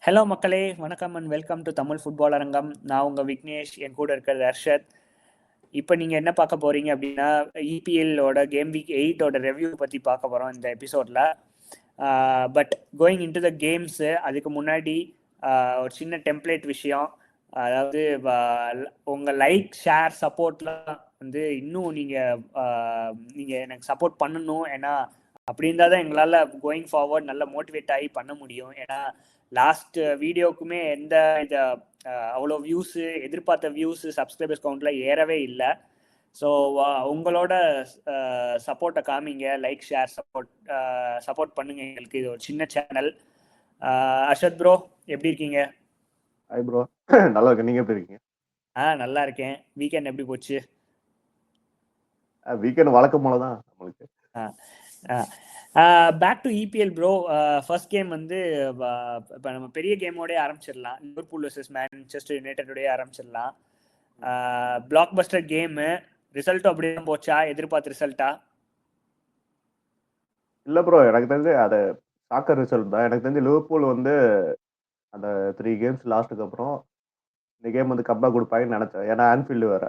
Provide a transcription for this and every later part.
Hello மக்களே, வணக்கம் and welcome to Tamil football அரங்கம். நான் உங்க விக்னேஷ், என் கூட இருக்கிறது ஹர்ஷத். இப்போ நீங்கள் என்ன பார்க்க போகிறீங்க அப்படின்னா, இபிஎல்லோட கேம் வீக் 8ஓட ரிவ்யூ பற்றி பார்க்க போகிறோம் இந்த எபிசோடில். But going into the games, அதுக்கு முன்னாடி ஒரு சின்ன டெம்ப்ளேட் விஷயம். அதாவது உங்கள் லைக், ஷேர், சப்போர்ட்லாம் வந்து இன்னும் நீங்கள் எனக்கு சப்போர்ட் பண்ணணும். ஏன்னா அப்படி இருந்தால் தான் எங்களால் கோயிங் ஃபார்வர்ட் நல்லா மோட்டிவேட் ஆகி பண்ண முடியும். ஏன்னா லாஸ்ட் வீடியோக்குமே எந்த அவ்வளோ வியூஸு, எதிர்பார்த்த வியூஸு, சப்ஸ்கிரைபர்ஸ் கவுண்ட்லாம் ஏறவே இல்லை. ஸோ உங்களோட சப்போர்ட்டை காமிங்க, லைக், ஷேர், சப்போர்ட் பண்ணுங்க எங்களுக்கு. இது ஒரு சின்ன சேனல். அர்ஷத் ப்ரோ, எப்படி இருக்கீங்க? ஹாய் ப்ரோ, நல்லா இருக்கேன். நீங்க எப்படி இருக்கீங்க? நல்லா இருக்கேன். வீக்கெண்ட் எப்படி போச்சு? வீக்கெண்ட் வழக்கம் போல தான் நம்மளுக்கு. Back to EPL bro. First game வந்து இப்போ நம்ம பெரிய கேமோடய ஆரம்பிச்சிடலாம். லிவர்பூல் வர்சஸ் மான்செஸ்டர் யுனைடெடோடய ஆரம்பிச்சிடலாம். Black Bastar game. ரிசல்ட்டும் அப்படி தான் போச்சா? எதிர்பார்த்த ரிசல்ட்டா? இல்லை ப்ரோ, எனக்கு தெரிஞ்சு அது சாக்கர் ரிசல்ட் தான். எனக்கு தெரிஞ்சு லிவர்பூல் வந்து அந்த 3 கேம்ஸ் லாஸ்ட்டுக்கு அப்புறம் இந்த கேம் வந்து கம்பேக் கொடுப்பாங்கன்னு நினைச்சேன். ஏன்னா ஆன்ஃபீல்டு வேற,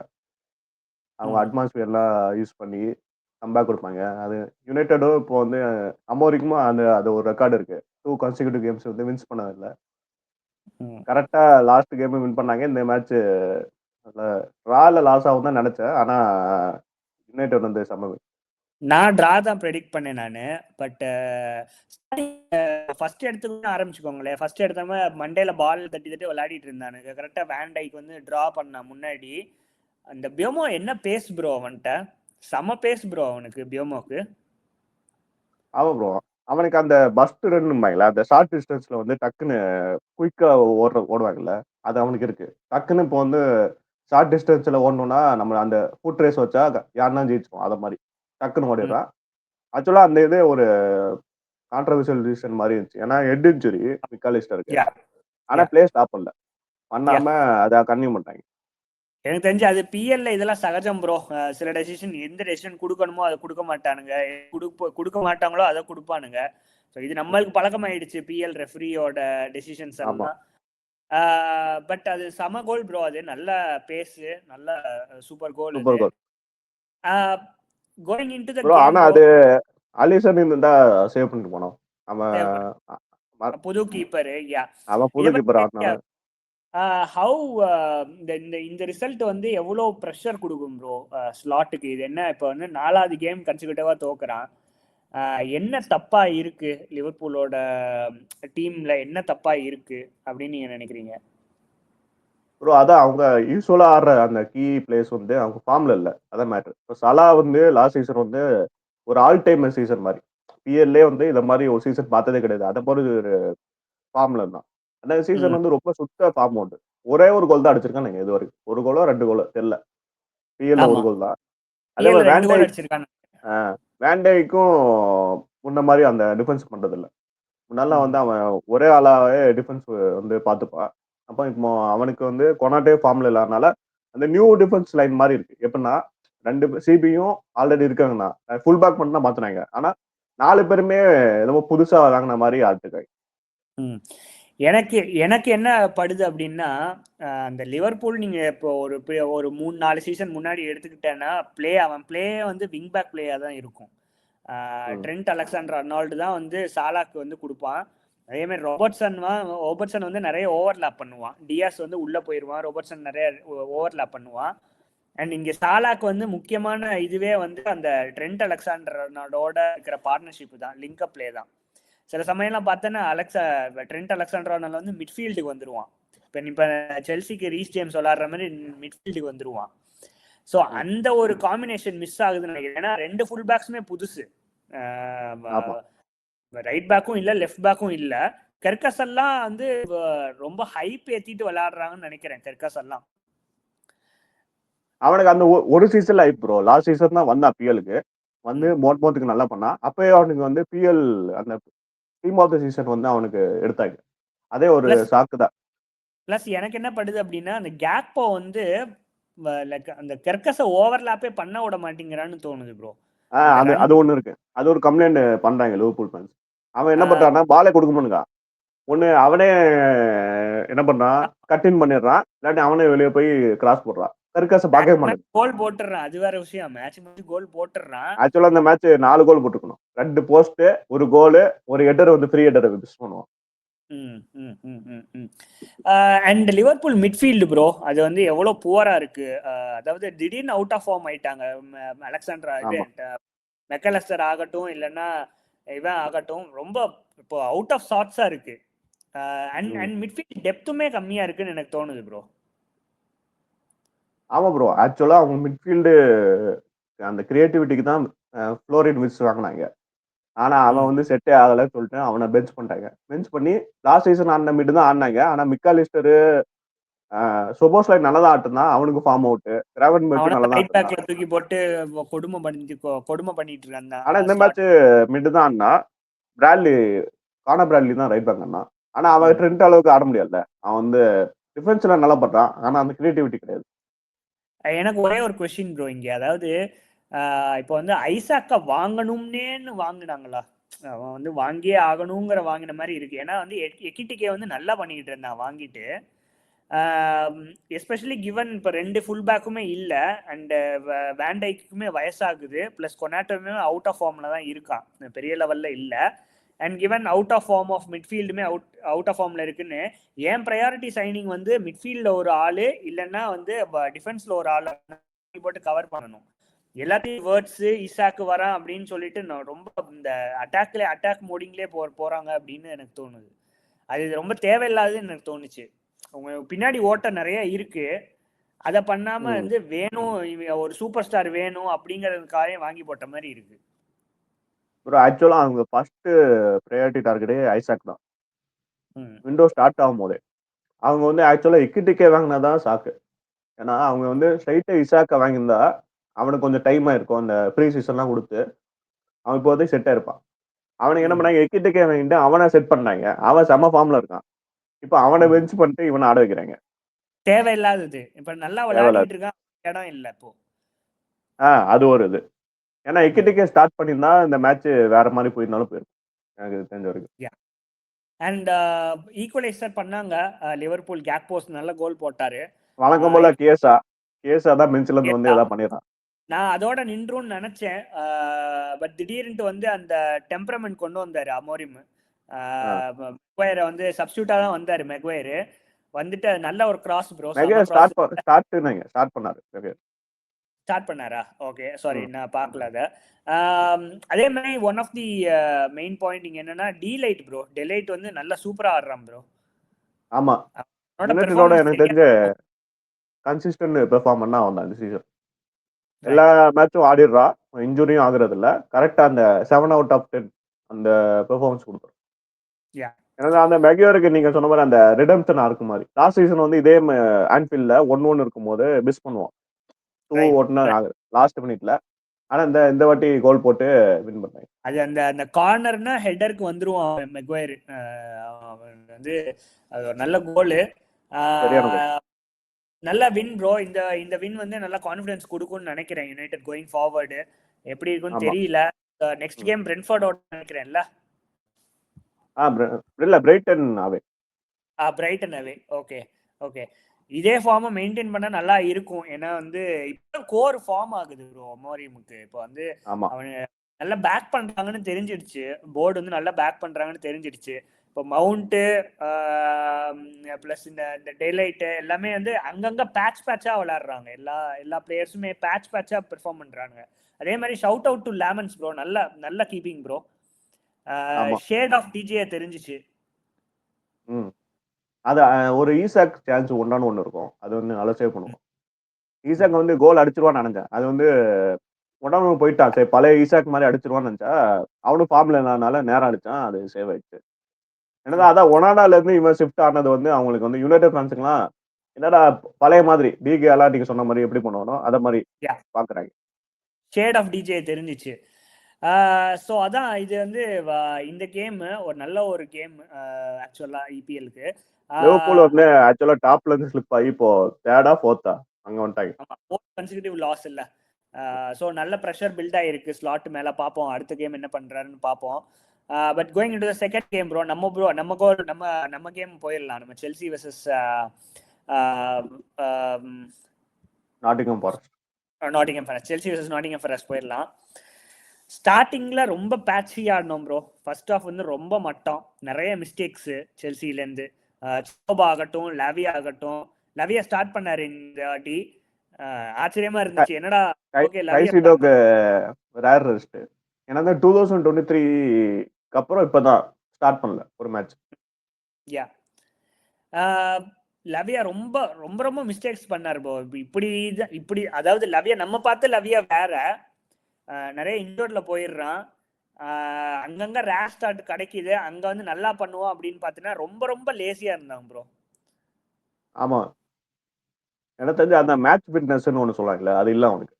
அவங்க அட்மாஸ்பியர்லாம் யூஸ் பண்ணி கம்பேக் கொடுப்பாங்க. அது யுனைடெடும் இப்போ வந்து அமோரிக்குமா அது ஒரு ரெக்கார்டு இருக்கு. 2 கான்சிக்யூட்டிவ் கேம்ஸ் வந்து வின்ஸ் பண்ணதில்லை. கரெக்டா லாஸ்ட் கேம் வின் பண்ணாங்க. இந்த மேட்ச் ரால லாஸ் ஆகும் தான் நினைச்சேன். ஆனா யுனைடெட் வந்து செம்ம. நான் ட்ரா தான் ப்ரெடிக்ட் பண்ணேன் நான். பட் ஃபர்ஸ்ட் எடுத்துக்கணும் ஆரம்பிச்சுக்கோங்களேன். ஃபர்ஸ்ட் எடுத்தவங்க மண்டேல பால் தட்டி தட்டி விளையாடிட்டு இருந்தானுங்க. கரெக்டாக வேன் டைக் வந்து ட்ரா பண்ண முன்னாடி அந்த பியோமோ என்ன பேஸ் ப்ரோ அவன்கிட்ட, செம பேஸ் ப்ரோ அவனுக்கு, பியோமோக்கு. ஆமா ப்ரோ, அவனுக்கு அந்த பஸ்ட் ரன்னுபாங்களா, அந்த ஷார்ட் டிஸ்டன்ஸ்ல வந்து டக்குன்னு குயிக்கா ஓடுவாங்கல்ல, அது அவனுக்கு இருக்கு. டக்குன்னு இப்போ வந்து ஷார்ட் டிஸ்டன்ஸ்ல ஓடணும்னா நம்ம அந்த ஃபுட் ரேஸ் வச்சா யாருன்னா ஜெயிச்சுக்கும். அதை மாதிரி டக்குன்னு ஓடிடுறான். ஆக்சுவலா அந்த இதே ஒரு கான்ட்ரவர்சியல் ரீசன் மாதிரி இருந்துச்சு. ஏன்னா ஹெட் இன்ஜுரி மிக்காலிஸ்டருக்கு. ஆனா பிளே ஸ்டாப் பண்ணாம அதை கன்டினியூ பண்ணிட்டாங்க. எனக்கு தெரிஞ்சு அது பிஎல்ல இதெல்லாம் சகஜம் ப்ரோ. சில டெசிஷன், எந்த டெசிஷன் கொடுக்கணுமோ அதை கொடுக்க மாட்டானுங்க, கொடுக்க மாட்டாங்களோ அதை கொடுப்பானுங்க. ஸோ இது நம்மளுக்கு பழக்கமாயிடுச்சு பிஎல் ரெஃப்ரியோட டெசிஷன்ஸ் எல்லாம். பட் அது சம கோல் ப்ரோ. அது நல்ல பேஸ், நல்ல super goal. Going into the game. ஆனா அது அலிசன் இருந்தா சேவ் பண்ணிட்டு போனோம். அவன் புது கீப்பர். அவன் புது கீப்பர். ஹவு இந்த ரிசல்ட் வந்து எவ்வளோ ப்ரெஷர் கொடுக்கும் ப்ரோ ஸ்லாட்டுக்கு? இது என்ன, இப்போ வந்து 4வது கேம் கன்சிக்யூட்டிவா தோக்குறான். என்ன தப்பா இருக்கு லிவர்பூலோட டீம்ல? என்ன தப்பா இருக்கு அப்படின்னு நீங்க நினைக்கிறீங்க ப்ரோ? அதான் அவங்க யூஸ்வலா ஆடுற அந்த கீ பிளேஸ் வந்து அவங்க ஃபார்ம்ல இல்லை. அதான் மேட்ரு. இப்போ சலா வந்து லாஸ்ட் சீசன் வந்து ஒரு ஆல் டைம் சீசன் மாதிரி. பிஎல்லே வந்து இந்த மாதிரி ஒரு சீசன் பார்த்ததே கிடையாது. அதை போல ஒரு ஃபார்ம்ல இருந்தான். அந்த சீசன் வந்து ரொம்ப சுத்த ஃபார்ம் உண்டு. ஒரே ஒரு கோல் தான் அடிச்சிருக்கான் நீங்க இது வரைக்கும். ஒரு கோலோ 2 கோலோ தெரியல. பிஎல்ல ஒரு கோல் தான். அதே மாதிரி வேண்டைக்கும் முன்ன மாதிரி அந்த டிஃபென்ஸ் பண்றது இல்லை. முன்னால வந்து அவன் ஒரே ஆளாவே டிஃபென்ஸ் வந்து பார்த்துப்பான். அப்போ இப்போ அவனுக்கு வந்து கொனாட்டே ஃபார்ம்ல இல்லாதனால அந்த நியூ டிஃபென்ஸ் லைன் மாதிரி இருக்கு. எப்படின்னா 2 சிபியும் ஆல்ரெடி இருக்காங்கண்ணா, ஃபுல் பேக் பண்ணா மாத்தினாங்க. ஆனா 4 பேருமே ஏதோ புதுசா வாங்கின மாதிரி ஆட்டுக்காங்க. எனக்கு என்ன படுது அப்படின்னா, அந்த லிவர்பூல் நீங்க இப்போ ஒரு 3-4 சீசன் முன்னாடி எடுத்துக்கிட்டேன்னா அவன் பிளே வந்து விங் பேக் பிளேயா தான் இருக்கும். ட்ரெண்ட் அலெக்சாண்டர்-ஆர்னால்டு தான் வந்து சாலாக்கு வந்து கொடுப்பான். அதே மாதிரி ரோபர்ட்சன் வந்து நிறைய ஓவர்லாப் பண்ணுவான். டியாஸ் வந்து உள்ள போயிடுவான், ரோபர்ட்சன் நிறைய ஓவர்லாப் பண்ணுவான். அண்ட் இங்க சாலாக்கு வந்து முக்கியமான இதுவே வந்து அந்த ட்ரெண்ட் அலெக்சாண்டர்-ஆர்னால்டோட இருக்கிற பார்ட்னர்ஷிப் தான், லிங்க் அப் பிளே தான். சில சமயம்லாம் பார்த்தோன்னா ட்ரெண்ட் அலெக்சாண்டர்-ஆர்னால்டு வந்து மிட்ஃபீல்டுக்கு வந்துருவான். இப்போ செல்சிக்கு ரீஸ் ஜேம்ஸ் விளாடுற மாதிரி மிட்ஃபீல்டுக்கு வந்துருவான். ஸோ அந்த ஒரு காம்பினேஷன் மிஸ் ஆகுதுன்னு நினைக்கிறேன். ஏன்னா 2 ஃபுல் பேக்ஸுமே புதுசு. ரைட் பேக்கும் இல்லை, லெஃப்ட் பேக்கும் இல்லை. கெர்கஸ் எல்லாம் வந்து ரொம்ப ஹைப் ஏத்திட்டு விளையாடுறாங்கன்னு நினைக்கிறேன். கெர்கஸ் எல்லாம் அவனுக்கு அந்த ஒரு சீசன்ல ஹைப் ப்ரோ. லாஸ்ட் சீசன் தான் வந்தான் பிஎலுக்கு வந்து மோட்மோத்துக்கு நல்லா பண்ணான். அப்பயே அவனுக்கு வந்து பிஎல் அந்த டீம் ஆஃப் த சீசன் வந்து அவனுக்கு எடுத்தாங்க. அதே ஒரு ஷாக்கு தான். பிளஸ் எனக்கு என்ன படுது அப்படின்னா, அந்த கேப்போ வந்து அந்த கெர்கஸை ஓவர்லாப்பே பண்ண விட மாட்டேங்கிறான்னு தோணுது ப்ரோ. அது ஒண்ணு இருக்கு. அது ஒரு கம்ப்ளைண்ட் பண்றாங்க லிவர்பூல் ஃபேன்ஸ். அவன் என்ன பண்றான்னா பாலே கொடுக்க மாட்டேங்க. ஒண்ணு அவனே என்ன பண்றான், கட்டின் பண்ணிடுறான், இல்லாட்டி அவனே வெளியே போய் கிராஸ் போடுறான். கருக்காச பார்க்கவே மாட்டேன். கோல் போட்டுறான், அது வேற விஷயம். மேட்ச் முடிஞ்சு கோல் போட்டுறான். ஆக்சுவலா இந்த மேட்ச் 4 கோல் போட்டுக்கணும். 2 போஸ்ட், ஒரு கோல், ஒரு ஹெட்டர் வந்து ஃப்ரீ ஹெட்டர் மிஸ் பண்ணுவான். அண்ட் லிவர்பூல் மிட்ஃபீல்டு ப்ரோ, அது வந்து எவ்வளவு புவரா இருக்கு. அதாவது திடீர்னு அவுட் ஆஃப் ஃபார்ம் ஆயிட்டாங்க. அலெக்சாண்டர் இது மெக்கலஸ்டர் ஆகட்டும், இல்லைன்னா இவன் ஆகட்டும், ரொம்ப இப்போ அவுட் ஆஃப் ஷார்ட்ஸா இருக்கு. அண்ட் மிட்ஃபீல்ட் டெப்த்துமே கம்மியா இருக்குன்னு எனக்கு தோணுது ப்ரோ. ஆமா ப்ரோ, ஆக்சுவலா அவங்க மிட்ஃபீல்டு அந்த கிரியேட்டிவிட்டிக்கு தான் ஃப்ளோரின் மிஸ் வாங்கினாங்க. ஆனா அவன் வந்து செட்டே ஆகலன்னு சொல்லிட்டு அவனை பெஞ்ச் பண்ணிட்டாங்க. பெஞ்ச் பண்ணி லாஸ்ட் சீசன் ஆடின மிட் தான் ஆடினாங்க. ஆனா மிக்காலிஸ்டர், சுபோஸ்லைன் நல்லா தான் ஆட்டுனான், அவனுக்கு ஃபார்ம் அவுட். கிராவன் பெஞ்ச் நல்லா தான் ஆடினான், தூக்கி போட்டு கொடுமை பண்ணிட்டு இருக்கான். ஆனா இந்த மேட்ச் மிட் தான் ஆடினா. பிராட்லி, கானர் பிராட்லி தான் ரைட் பேக் ஆடினான். ஆனா அவன் ட்ரெண்ட் அளவுக்கு ஆட முடியல. அவன் வந்து டிஃபென்ஸ்ல நல்லா பண்றான், ஆனா அந்த கிரியேட்டிவிட்டி கிடையாது. எனக்கு ஒரே ஒரு கொஸ்டின் ப்ரோ இங்க. அதாவது இப்போ வந்து ஐசாக்க வாங்கணும்னேன்னு வாங்கினாங்களா? அவன் வந்து வாங்கியே ஆகணுங்கிற வாங்கின மாதிரி இருக்கு. ஏன்னா வந்து எக்கிட்டிக்கே வந்து நல்லா பண்ணிக்கிட்டு இருந்தான் வாங்கிட்டு. எஸ்பெஷலி கிவன் இப்போ 2 ஃபுல் பேக்குமே இல்லை, அண்ட் வேண்டைக்குமே வயசாகுது, ப்ளஸ் கொனாட்டோமே அவுட் ஆஃப் ஃபார்ம்ல தான் இருக்கான், பெரிய லெவல்ல இல்லை. And given out of form of மிட்ஃபீல்டுமே அவுட் ஆஃப் ஃபார்ம்ல இருக்குன்னு, ஏன் ப்ரையாரிட்டி சைனிங் வந்து மிட்ஃபீல்டில் ஒரு ஆள், இல்லைன்னா வந்து டிஃபென்ஸ்ல ஒரு ஆள் போட்டு கவர் பண்ணணும். எல்லாத்தையும் வேர்ட்ஸ் ஈசாக்கு வரான் அப்படின்னு சொல்லிட்டு நான் ரொம்ப இந்த அட்டாக் மோடிங்லேயே போறாங்க அப்படின்னு எனக்கு தோணுது. அது ரொம்ப தேவையில்லாதுன்னு எனக்கு தோணுச்சு. அவங்க பின்னாடி ஓட்ட நிறைய இருக்கு, அதை பண்ணாம வந்து வேணும் ஒரு சூப்பர் ஸ்டார் வேணும் அப்படிங்கறதுக்காக வாங்கி போட்ட மாதிரி இருக்கு. ஆக்சுவலா அவங்க ஃபர்ஸ்ட் ப்ரையாரிட்டி டார்கெட்டே ஐசாக் தான். விண்டோ ஸ்டார்ட் ஆகும் போதே அவங்க வந்து ஆக்சுவலா எக்கிட்டிக்கே வாங்கினாதான் சாக்கு. ஏன்னா அவங்க வந்து ஸ்ட்ரைட்டா இசாக்க வாங்கியிருந்தா அவனுக்கு கொஞ்சம் டைம் ஆயிருக்கும், அந்த ப்ரீ சீசன்லாம் கொடுத்து அவன் இப்போதைக்கு செட் ஆயிருப்பான். அவனுக்கு என்ன பண்ணாங்க, எக்கிட்டிக்கே வாங்கிட்டு அவனை செட் பண்ணாங்க. அவன் செம ஃபார்ம்ல இருக்கான். இப்போ அவனை பெஞ்ச் பண்ணிட்டு இவனை ஆட வைக்கிறாங்க. தேவையில்லாதது. இப்ப நல்லா விளையாடிட்டு இருக்கான், இடம் இல்ல இப்போ. அது ஒரு இது. ஏன்னா எக்கிட்டிக்கே ஸ்டார்ட் பண்ணியிருந்தா இந்த மேட்ச் வேற மாதிரி போயிருந்தாலும் போயிருக்கும் எனக்கு தெரிஞ்ச வரைக்கும். அண்ட் ஈக்குவலைசர் பண்ணாங்க லிவர்பூல். கேக்போஸ் நல்ல கோல் போட்டாரு. வழக்கம் போல கேஸா தான் பெஞ்சில இருந்து வந்து ஏதாவது பண்ணிடுறான். நான் அதோட நின்றுன்னு நினைச்சேன், பட் திடீர்னு வந்து அந்த டெம்பரமெண்ட் கொண்டு வந்தாரு அமோரிம். மெக்வயரை வந்து சப்ஸ்டியூட்டா தான் வந்தாரு. மெக்வயர் வந்துட்டு நல்ல ஒரு கிராஸ் ப்ரோ. ஸ்டார்ட் பண்ணாரா? ஓகே, சாரி, நான் பார்க்கல அதை. அதே மாதிரி one of the main point இங்க என்னன்னா டீலைட் ப்ரோ. டெலைட் வந்து நல்லா சூப்பரா ஆடுறான் ப்ரோ. ஆமா, எனக்கு தெரிஞ்ச கன்சிஸ்டன்ட் பெர்ஃபார்மன்ஸ் அவன் தான் இந்த சீசன். எல்லா மேட்சும் ஆடிடுறான், இன்ஜுரியும் ஆகுறது இல்ல. கரெக்டா அந்த 7 out of 10 அந்த பெர்ஃபார்மன்ஸ் கொடுத்துரும். எனக்கு அந்த மெக்வயருக்கு நீங்க சொன்ன மாதிரி அந்த ரிடம்ஷன் ஆர்க் மாதிரி லாஸ்ட் சீசன் வந்து இதே ஆன்ஃபீல்ட்ல 1-1 இருக்கும்போது மிஸ் பண்ணுவோம், 2-1 ஆகுது லாஸ்ட் மினிட்ல. ஆனா இந்த வாட்டி கோல் போட்டு வின் பண்ணாங்க. அது அந்த கார்னர்னா ஹெட்டருக்கு வந்துருவான் மெக்வயர். வந்து அது ஒரு நல்ல கோல், நல்ல வின் ப்ரோ. இந்த வின் வந்து நல்ல கான்ஃபிடன்ஸ் கொடுக்கும்னு நினைக்கிறேன் யுனைடெட் கோயிங் ஃபார்வர்டு. எப்படி இருக்குன்னு தெரியல. நெக்ஸ்ட் கேம் பிரென்ட்ஃபோர்டோட நினைக்கிறேன்ல. Brighton away. Brighton away. Okay okay, இதே ஃபார்மை மெயின்டைன் பண்ண நல்லா இருக்கும். ஏன்னா வந்து இப்போ கோர் ஃபார்ம் ஆகுது ப்ரோ அமோரிமுக்கு. இப்போ வந்து அவனு நல்லா பேக் பண்றாங்கன்னு தெரிஞ்சிடுச்சு, போர்டு வந்து நல்லா பேக் பண்றாங்கன்னு தெரிஞ்சிடுச்சு. இப்போ மவுண்ட்டு பிளஸ் இந்த டேலைட்டு எல்லாமே வந்து அங்கங்க பேட்சா விளையாடுறாங்க. எல்லா பிளேயர்ஸுமே பேட்சா பெர்ஃபார்ம் பண்றாங்க. அதே மாதிரி shout out to Lammens bro. நல்ல keeping bro. Shade of De Gea தெரிஞ்சிச்சு. அது ஒரு ஈசாக் சான்ஸ் ஒன்னு இருக்கும், அது வந்து நல்லா சேவ் பண்ணுவோம். ஈசாக் வந்து கோல் அடிச்சிருவான்னு நினைச்சேன், அது வந்து உடம்பு போயிட்டான். சரி பழைய ஈசாக் மாதிரி அடிச்சிருவான்னு நினைச்சா அவனும் ஃபார்ம்ல இருந்ததுனால நேரம் அடிச்சான், அது சேவ் ஆயிடுச்சு. என்னடா அதான் ஒனானால இருந்து இவன் ஷிஃப்ட் ஆனது வந்து அவங்களுக்கு வந்து யுனைடெட் ஃபேன்ஸுக்குலாம் என்னடா பழைய மாதிரி டிகே எல்லாம் நீங்க சொன்ன மாதிரி எப்படி பண்ணுவோம் அதை மாதிரி பாக்குறாங்க. ஷேட் ஆஃப் டிஜே தெரிஞ்சிச்சு. ஸோ அதான் இது வந்து இந்த கேம் ஒரு நல்ல ஒரு கேம் ஆக்சுவலா இபிஎல்க்கு. லிவர்பூல் வந்து ஆக்சுவலா டாப்ல இருந்து ஸ்லிப் ஆகி இப்போ 3rd or 4th அங்க வந்துட்டாங்க. ஆமா, 4 கன்சிக்யூட்டிவ் லாஸ் இல்ல. ஸோ நல்ல ப்ரெஷர் பில்ட் ஆயிருக்கு ஸ்லாட் மேல. பார்ப்போம் அடுத்த கேம் என்ன பண்றாருன்னு பார்ப்போம். But going into the second game bro, நம்ம கோல் நம்ம கேம் போயிடலாம். நம்ம Chelsea versus Nottingham forest. Nottingham forest, Chelsea versus Nottingham forest போயிடலாம். ஸ்டார்டிங்ல ரொம்ப பேட்சி ஆடணும் ப்ரோ. ஃபர்ஸ்ட் ஆஃப் வந்து ரொம்ப மட்டம், நிறைய மிஸ்டேக்ஸ் செல்சிலேருந்து. சோபா ஆகட்டும், லவியா ஆகட்டும். லவியா ஸ்டார்ட் பண்ணாரு இந்த வாட்டி, ஆச்சரியமா இருந்துச்சு. என்னடா ஓகே லவியா கைசிடோக்கு ரேர் ரெஸ்ட். ஏன்னா 2023 அப்புறம் இப்பதான் ஸ்டார்ட் பண்ணல ஒரு மேட்ச். யா லவியா ரொம்ப ரொம்ப ரொம்ப மிஸ்டேக்ஸ் பண்ணாரு ப்ரோ. இப்படி அதாவது லவியா நம்ம பார்த்து லவியா வேற, நிறைய இன்டோர்ல போயிடுறான். அங்கங்க ரேஷ் ஸ்டார்ட் கிடைக்குது, அங்க வந்து நல்லா பண்ணுவோம் அப்படின்னு பார்த்தீங்கன்னா ரொம்ப ரொம்ப லேசியா இருந்தாங்க ப்ரோ. ஆமா, எனக்கு தெரிஞ்சு அந்த மேட்ச் ஃபிட்னஸ்ன்னு ஒன்று சொல்லுவாங்கல்ல, அது இல்லை அவனுக்கு.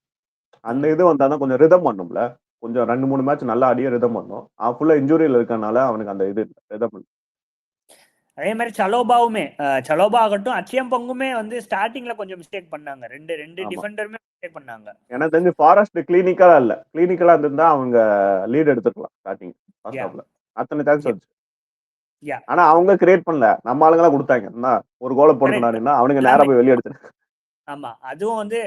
அந்த இது வந்தாதான் கொஞ்சம் ரிதம் பண்ணும்ல, கொஞ்சம் 2-3 மேட்ச் நல்லா அடியே ரிதம் பண்ணும். அவன் ஃபுல்லா இன்ஜுரியில் இருக்கனால அவனுக்கு அந்த இது ரிதம். அதே மாதிரி சலோபா ஆகட்டும், அச்சியம் பங்குமே வந்து ஸ்டார்டிங்ல கொஞ்சம் மிஸ்டேக் பண்ணாங்க. ரெண்டு டிஃபெண்டருமே மிஸ்டேக் பண்ணாங்க. எனக்கு தெரிஞ்சு ஃபாரஸ்ட் கிளினிக்கலா இல்ல, கிளினிக்கலா இருந்திருந்தா அவங்க லீட் எடுத்துக்கலாம் ஸ்டார்டிங் ஃபர்ஸ்ட் ஹாஃப்ல. அத்தனை சான்ஸ் வந்துச்சு. ஆனா அவங்க கிரியேட் பண்ணல, நம்ம ஆளுங்களா கொடுத்தாங்க. ஒரு கோலை போட்டுனாருன்னா அவனுக்கு நேரா போய் வெளியே எடுத்து. ஆமா, அதுவும் வந்து